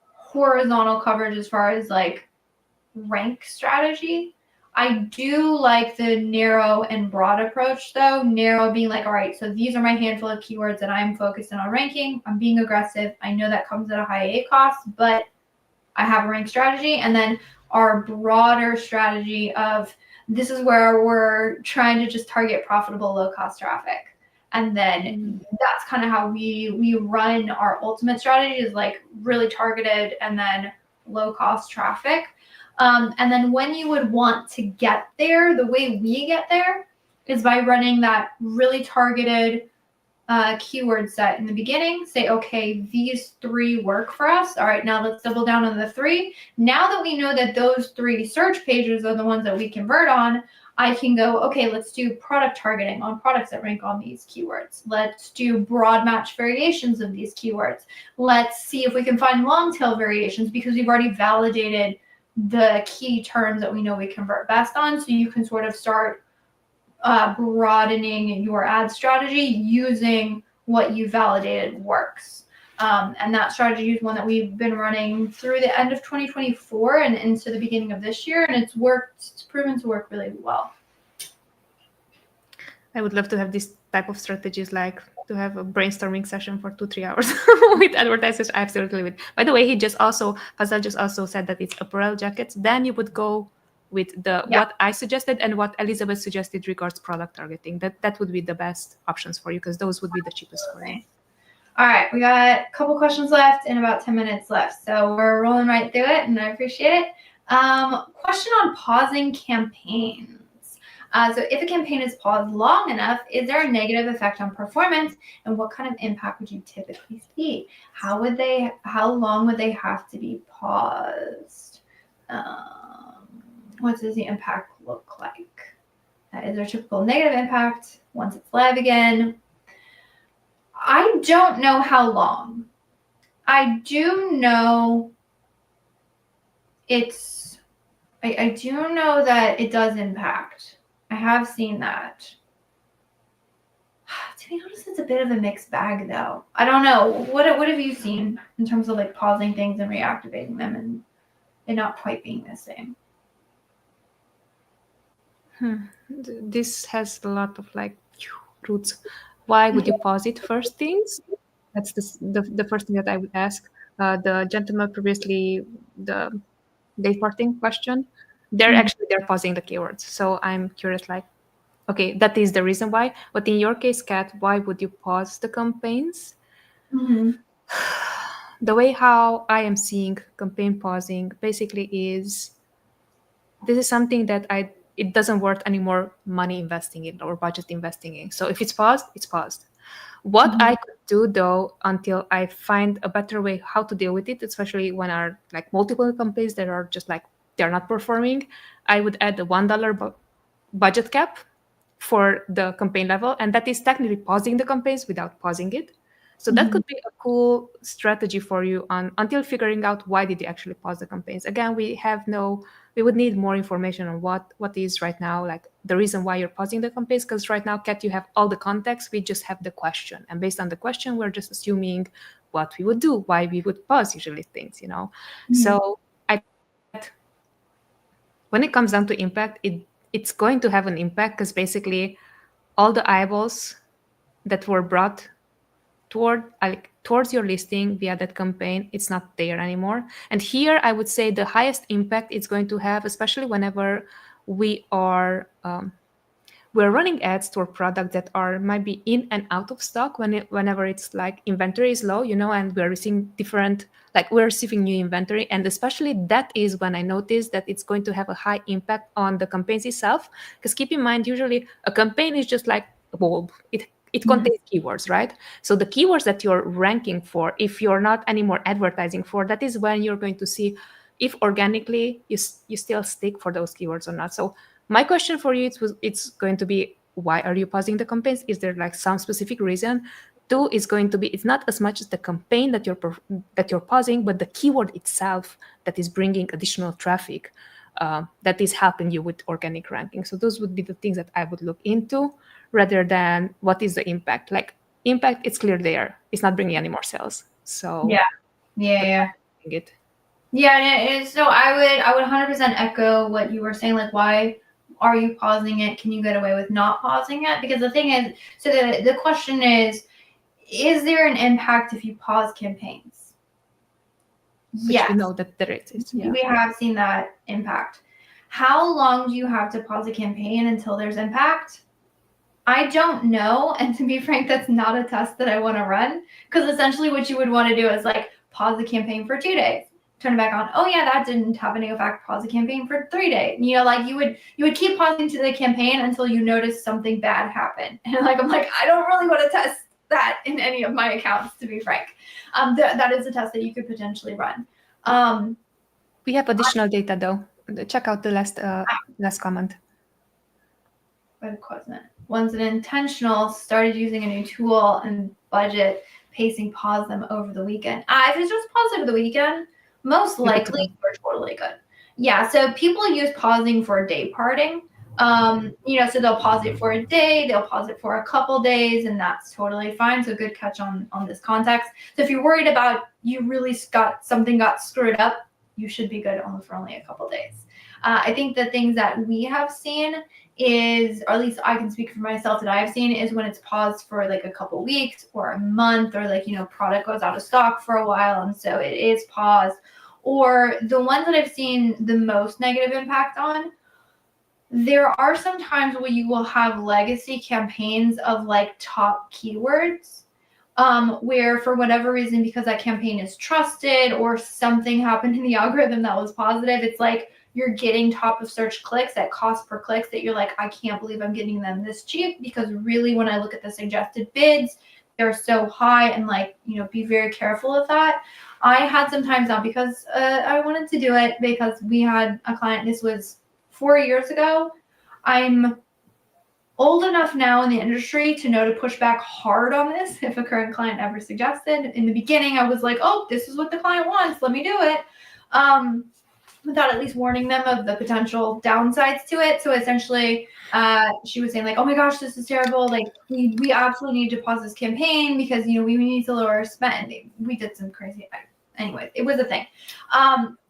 horizontal coverage as far as like rank strategy. I do like the narrow and broad approach though. Narrow being like, all right, so these are my handful of keywords that I'm focused on ranking. I'm being aggressive. I know that comes at a high A cost, but I have a rank strategy. And then our broader strategy of this is where we're trying to just target profitable low cost traffic. And then that's kind of how we run our ultimate strategy is like really targeted and then low cost traffic. And then when you would want to get there, the way we get there is by running that really targeted keyword set in the beginning. Say, okay, these 3 work for us. All right, now let's double down on the 3. Now that we know that those 3 search pages are the ones that we convert on, I can go, okay, let's do product targeting on products that rank on these keywords. Let's do broad match variations of these keywords. Let's see if we can find long tail variations because we've already validated the key terms that we know we convert best on. So you can sort of start broadening your ad strategy using what you validated works. And that strategy is one that we've been running through the end of 2024 and into the beginning of this year, and it's proven to work really well. I would love to have this type of strategies, like to have a brainstorming session for 2-3 hours with advertisers. I absolutely would. By the way, Fazal just also said that it's apparel jackets. Then you would go with what I suggested and what Elizabeth suggested regards product targeting. That would be the best options for you because those would be the cheapest for you. All right, we got a couple questions left and about 10 minutes left. So we're rolling right through it and I appreciate it. Question on pausing campaigns. So if a campaign is paused long enough, is there a negative effect on performance and what kind of impact would you typically see? How long would they have to be paused? What does the impact look like? Is there typical negative impact once it's live again? I don't know how long. I do know I do know that it does impact. I have seen that. To be honest, it's a bit of a mixed bag, though. I don't know. What have you seen in terms of like pausing things and reactivating them and it not quite being the same? This has a lot of like roots. Why would you pause it? First things. That's the first thing that I would ask. The gentleman previously, the day parting question, they're pausing the keywords. So I'm curious, like, okay, that is the reason why. But in your case, Kat, why would you pause the campaigns? The way how I am seeing campaign pausing basically is this is something that it doesn't worth any more money investing in or budget investing in. So if it's paused, it's paused. What I could do though, until I find a better way how to deal with it, especially when are like multiple campaigns that are just like they're not performing, I would add a $1 budget cap for the campaign level, and that is technically pausing the campaigns without pausing it. So that could be a cool strategy for you on until figuring out why did you actually pause the campaigns. Again, we would need more information on what is right now like the reason why you're pausing the campaigns, because right now, Kat, you have all the context, we just have the question, and based on the question we're just assuming what we would do, why we would pause usually things, So when it comes down to impact, it's going to have an impact because all the eyeballs that were brought towards your listing via that campaign, it's not there anymore. And here I would say the highest impact it's going to have, especially whenever we're running ads to a product that might be in and out of stock whenever it's like inventory is low, and we're receiving new inventory. And especially that is when I notice that it's going to have a high impact on the campaigns itself. Because keep in mind, usually a campaign is just like a bulb. It contains keywords, right? So the keywords that you're ranking for, if you're not anymore advertising for, that is when you're going to see if organically you still stick for those keywords or not. So my question for you it's going to be, why are you pausing the campaigns? Is there like some specific reason? Two is going to be, it's not as much as the campaign that you're pausing, but the keyword itself that is bringing additional traffic, that is helping you with organic ranking. So those would be the things that I would look into, rather than what is the impact. Like impact, it's clear there. It's not bringing any more sales. So yeah. It. Yeah, so I would 100% echo what you were saying. Like, why are you pausing it? Can you get away with not pausing it? Because the thing is, so the question is there an impact if you pause campaigns? Which we know that there is. Yeah. We have seen that impact. How long do you have to pause a campaign until there's impact? I don't know. And to be frank, that's not a test that I want to run, because essentially what you would want to do is like pause the campaign for 2 days, turn it back on. Oh yeah, that didn't have any effect. Pause the campaign for 3 days. Like you would keep pausing to the campaign until you notice something bad happen. And I'm like, I don't really want to test that in any of my accounts, to be frank. That is a test that you could potentially run. We have additional data though. Check out the last comment. One's an intentional, started using a new tool and budget, pacing, pause them over the weekend. If it's just pause over the weekend, most likely we're totally good. Yeah, so people use pausing for day parting. So they'll pause it for a day, they'll pause it for a couple days, and that's totally fine. So good catch on this context. So if you're worried about you really got screwed up, you should be good for only a couple days. I think the things that we have seen is, or at least I can speak for myself, that I've seen is when it's paused for like a couple weeks or a month, or product goes out of stock for a while and so it is paused. Or the ones that I've seen the most negative impact on, there are some times where you will have legacy campaigns of like top keywords, where for whatever reason, because that campaign is trusted or something happened in the algorithm that was positive, it's like you're getting top of search clicks at cost per clicks that you're like, I can't believe I'm getting them this cheap, because really when I look at the suggested bids, they're so high, and be very careful of that. I had some times, not because I wanted to do it, because we had a client, this was 4 years ago. I'm old enough now in the industry to know to push back hard on this if a current client ever suggested. In the beginning, I was like, oh, this is what the client wants. Let me do it. Without at least warning them of the potential downsides to it. So essentially, she was saying like, oh my gosh, this is terrible. Like we absolutely need to pause this campaign because, you know, we need to lower our spend. We did some crazy, anyway, it was a thing.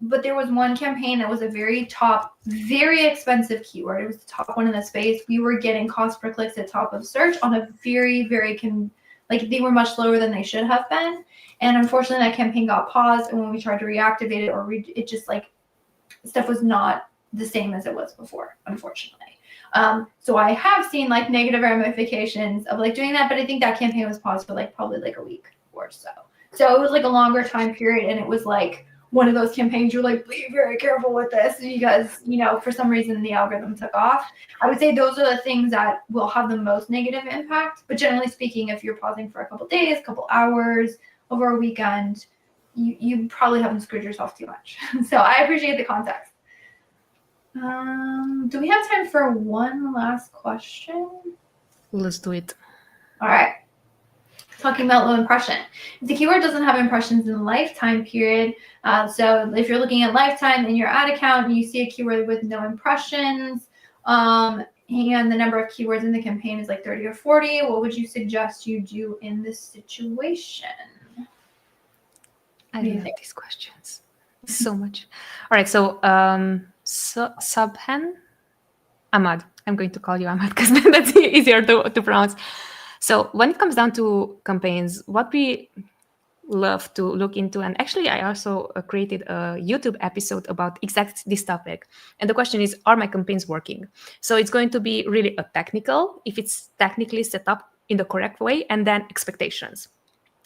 But there was one campaign that was a very top, very expensive keyword. It was the top one in the space. We were getting cost per clicks at top of search on a very, very, like they were much lower than they should have been. And unfortunately that campaign got paused. And when we tried to reactivate it or it just like, stuff was not the same as it was before, unfortunately. So I have seen like negative ramifications of like doing that, but I think that campaign was paused for like probably like a week or so. So it was like a longer time period, and it was like one of those campaigns you're like, be very careful with this because, you know, for some reason the algorithm took off. I would say those are the things that will have the most negative impact. But generally speaking, if you're pausing for a couple days, couple hours, over a weekend, you probably haven't screwed yourself too much. So I appreciate the context. Do we have time for one last question? Let's do it. All right. Talking about low impression. If the keyword doesn't have impressions in the lifetime period, so if you're looking at lifetime in your ad account and you see a keyword with no impressions, and the number of keywords in the campaign is like 30 or 40, what would you suggest you do in this situation? I love these questions so much. All right, so Subhan Ahmad. I'm going to call you Ahmad because that's easier to pronounce. So when it comes down to campaigns, what we love to look into, and actually I also created a YouTube episode about exactly this topic. And the question is, are my campaigns working? So it's going to be really a technical, if it's technically set up in the correct way, and then expectations.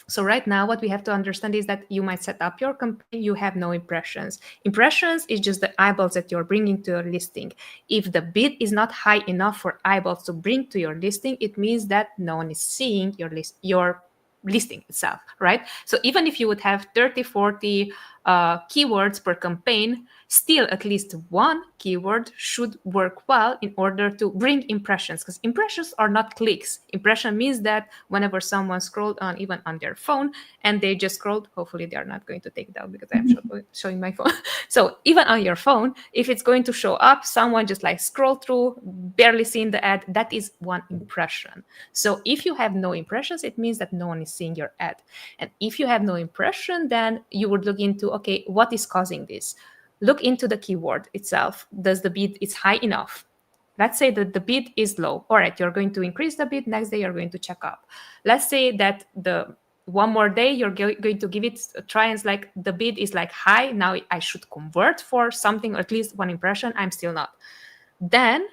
So right now, what we have to understand is that you might set up your campaign, you have no impressions. Impressions is just the eyeballs that you're bringing to your listing. If the bid is not high enough for eyeballs to bring to your listing, it means that no one is seeing your listing itself, right? So even if you would have 30, 40 keywords per campaign, still at least one keyword should work well in order to bring impressions, because impressions are not clicks. Impression means that whenever someone scrolled on, even on their phone, and they just scrolled, hopefully they are not going to take it out because I'm showing my phone. So even on your phone, if it's going to show up, someone just like scroll through, barely seeing the ad, that is one impression. So if you have no impressions, it means that no one is seeing your ad. And if you have no impression, then you would look into, okay, what is causing this? Look into the keyword itself. Does the bid is high enough? Let's say that the bid is low. All right, you're going to increase the bid. Next day, you're going to check up. Let's say that the one more day, you're going to give it a try, and it's like the bid is like high. Now I should convert for something, or at least one impression. I'm still not. Then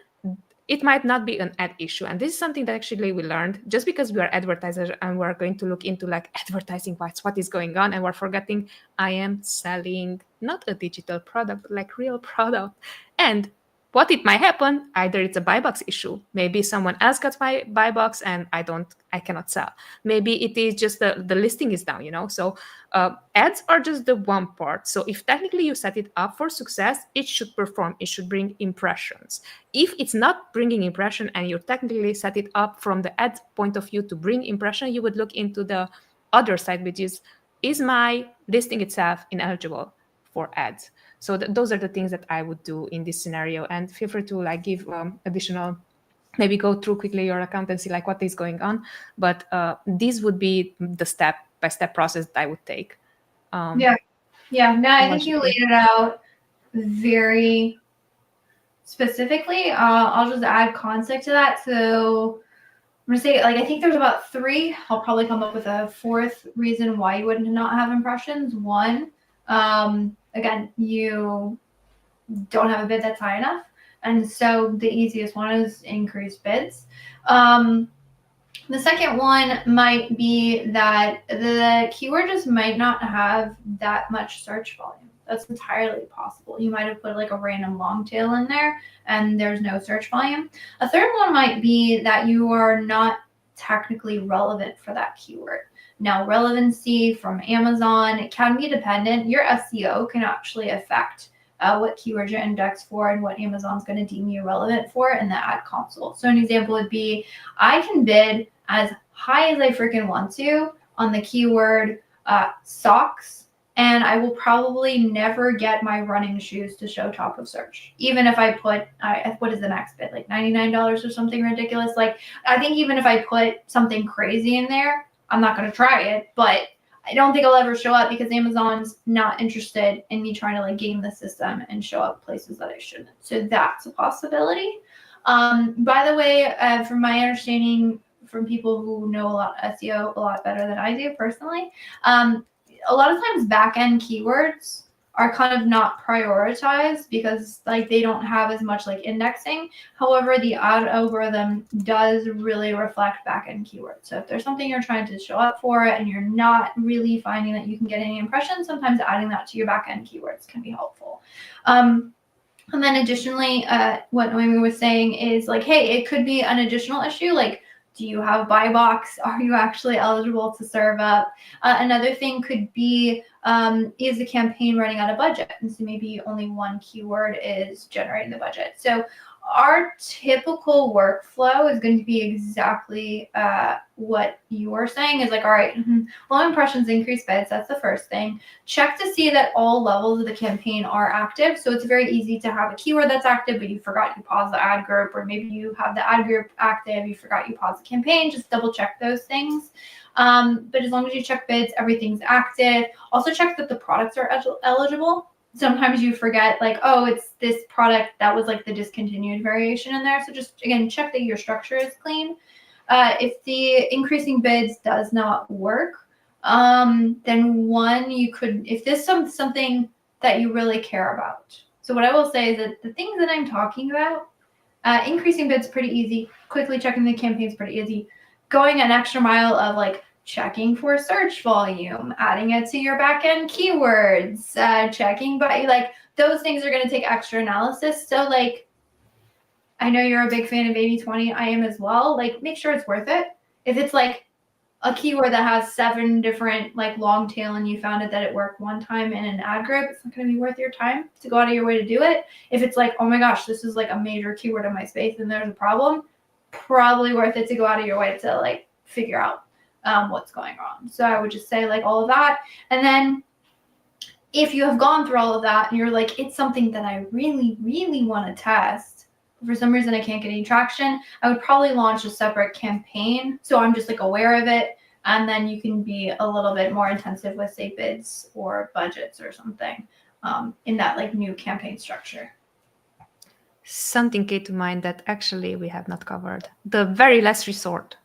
it might not be an ad issue. And this is something that actually we learned. Just because we are advertisers and we're going to look into like advertising wise, what is going on, and we're forgetting I am selling not a digital product, but like real product. And what it might happen, either it's a buy box issue. Maybe someone else got my buy box and I cannot sell. Maybe it is just the listing is down, So ads are just the one part. So if technically you set it up for success, it should perform. It should bring impressions. If it's not bringing impression and you technically set it up from the ad point of view to bring impression, you would look into the other side, which is my listing itself ineligible for ads? So those are the things that I would do in this scenario. And feel free to like give additional, maybe go through quickly your account and see like what is going on. But this would be the step-by-step process that I would take. Yeah. No, I think you laid it out very specifically. I'll just add context to that. So I'm gonna say, like, I think there's about 3. I'll probably come up with a 4th reason why you wouldn't not have impressions. 1, again, you don't have a bid that's high enough. And so the easiest one is increase bids. The second one might be that the keyword just might not have that much search volume. That's entirely possible. You might have put like a random long tail in there and there's no search volume. A third one might be that you are not technically relevant for that keyword. Now, relevancy from Amazon, it can be dependent. Your SEO can actually affect what keywords you're indexed for and what Amazon's going to deem you relevant for in the ad console. So an example would be, I can bid as high as I freaking want to on the keyword socks, and I will probably never get my running shoes to show top of search. Even if I put, what is the max bid, like $99 or something ridiculous? Like, I think even if I put something crazy in there, I'm not going to try it, but I don't think I'll ever show up because Amazon's not interested in me trying to like game the system and show up places that I shouldn't. So that's a possibility. By the way, from my understanding from people who know a lot of SEO a lot better than I do personally, a lot of times back-end keywords are kind of not prioritized because like they don't have as much like indexing. However, the ad algorithm does really reflect back-end keywords. So if there's something you're trying to show up for and you're not really finding that you can get any impressions, sometimes adding that to your back-end keywords can be helpful. And then additionally, what Noemi was saying is like, hey, it could be an additional issue, like, do you have buy box? Are you actually eligible to serve up? Another thing could be, is the campaign running out of budget? And so maybe only one keyword is generating the budget. So our typical workflow is going to be exactly what you were saying is like, all right, low impressions, increase bids. That's the first thing. Check to see that all levels of the campaign are active. So it's very easy to have a keyword that's active, but you forgot you paused the ad group, or maybe you have the ad group active, you forgot you paused the campaign. Just double check those things. But as long as you check bids, everything's active. Also check that the products are eligible. Sometimes you forget like, oh, it's this product that was like the discontinued variation in there. So just, again, check that your structure is clean. If the increasing bids does not work, then one, you could, if this is something that you really care about. So what I will say is that the things that I'm talking about, increasing bids pretty easy. Quickly checking the campaigns pretty easy. Going an extra mile of like checking for search volume, adding it to your backend keywords, checking by, like, those things are going to take extra analysis. So like, I know you're a big fan of 80/20. I am as well. Like, make sure it's worth it. If it's like a keyword that has 7 different like long tail and you found it that it worked one time in an ad group, it's not going to be worth your time to go out of your way to do it. If it's like, oh my gosh, this is like a major keyword in my space and there's a problem, probably worth it to go out of your way to like figure out what's going on. So I would just say like all of that. And then if you have gone through all of that and you're like, it's something that I really, really want to test, for some reason I can't get any traction, I would probably launch a separate campaign. So I'm just like aware of it. And then you can be a little bit more intensive with say bids or budgets or something in that like new campaign structure. Something came to mind that actually we have not covered. The very last resort.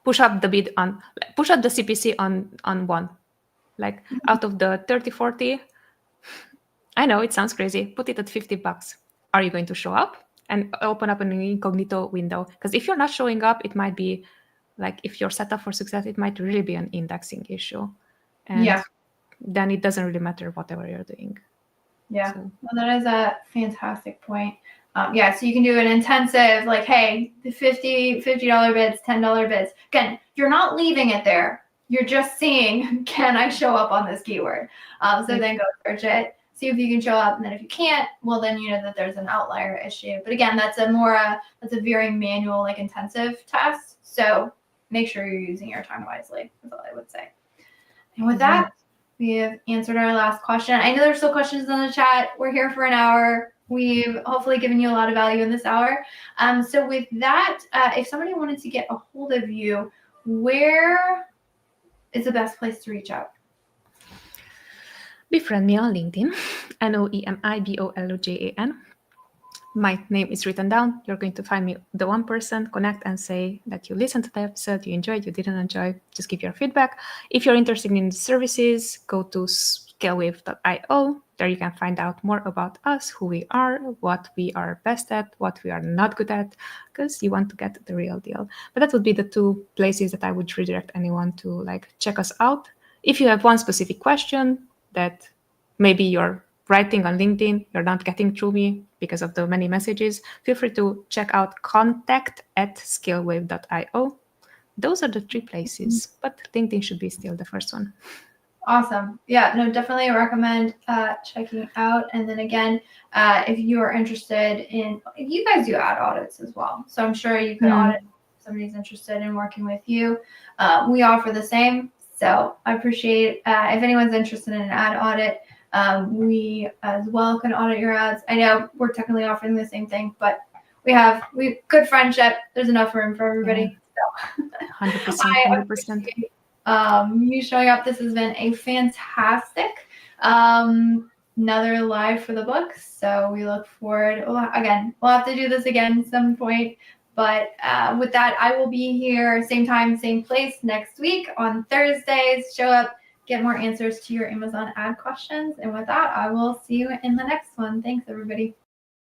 Push up the CPC on one. Like out of the 30, 40, I know it sounds crazy, put it at $50. Are you going to show up? And open up an incognito window. Because if you're not showing up, it might be like, if you're set up for success, it might really be an indexing issue. And then it doesn't really matter whatever you're doing. Yeah, so. Well, that is a fantastic point. So you can do an intensive, like, hey, the $50 bids, $10 bids. Again, you're not leaving it there. You're just seeing, can I show up on this keyword? Then go search it, see if you can show up. And then if you can't, well, then you know that there's an outlier issue. But again, that's a very manual, like intensive test. So make sure you're using your time wisely, is all I would say. And with that, we have answered our last question. I know there's still questions in the chat. We're here for an hour. We've hopefully given you a lot of value in this hour. So with that, if somebody wanted to get a hold of you, where is the best place to reach out? Befriend me on LinkedIn, NoemiBolojan. My name is written down. You're going to find me the one person, connect and say that you listened to the episode, you enjoyed, you didn't enjoy, just give your feedback. If you're interested in the services, go to scalewave.io. There you can find out more about us, who we are, what we are best at, what we are not good at, because you want to get the real deal. But that would be the 2 places that I would redirect anyone to like check us out. If you have one specific question that maybe you're writing on LinkedIn, you're not getting through me because of the many messages, feel free to check out contact@scalewave.io. Those are the 3 places, but LinkedIn should be still the first one. Awesome. Yeah, no, definitely recommend checking out. And then again, if you are interested in, you guys do ad audits as well. So I'm sure you could audit if somebody's interested in working with you. We offer the same. So I appreciate if anyone's interested in an ad audit, we as well can audit your ads. I know we're technically offering the same thing, but we have good friendship. There's enough room for everybody. So 100%, 100%. You showing up. This has been a fantastic another live for the books. So we look forward. Again, we'll have to do this again at some point. But with that, I will be here same time, same place next week on Thursdays. Show up, get more answers to your Amazon ad questions. And with that, I will see you in the next one. Thanks, everybody.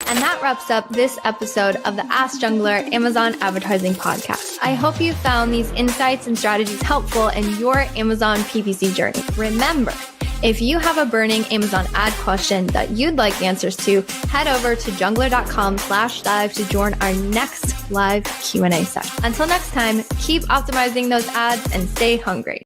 And that wraps up this episode of the Ask Junglr Amazon Advertising Podcast. I hope you found these insights and strategies helpful in your Amazon PPC journey. Remember, if you have a burning Amazon ad question that you'd like answers to, head over to junglr.com/live to join our next live Q&A session. Until next time, keep optimizing those ads and stay hungry.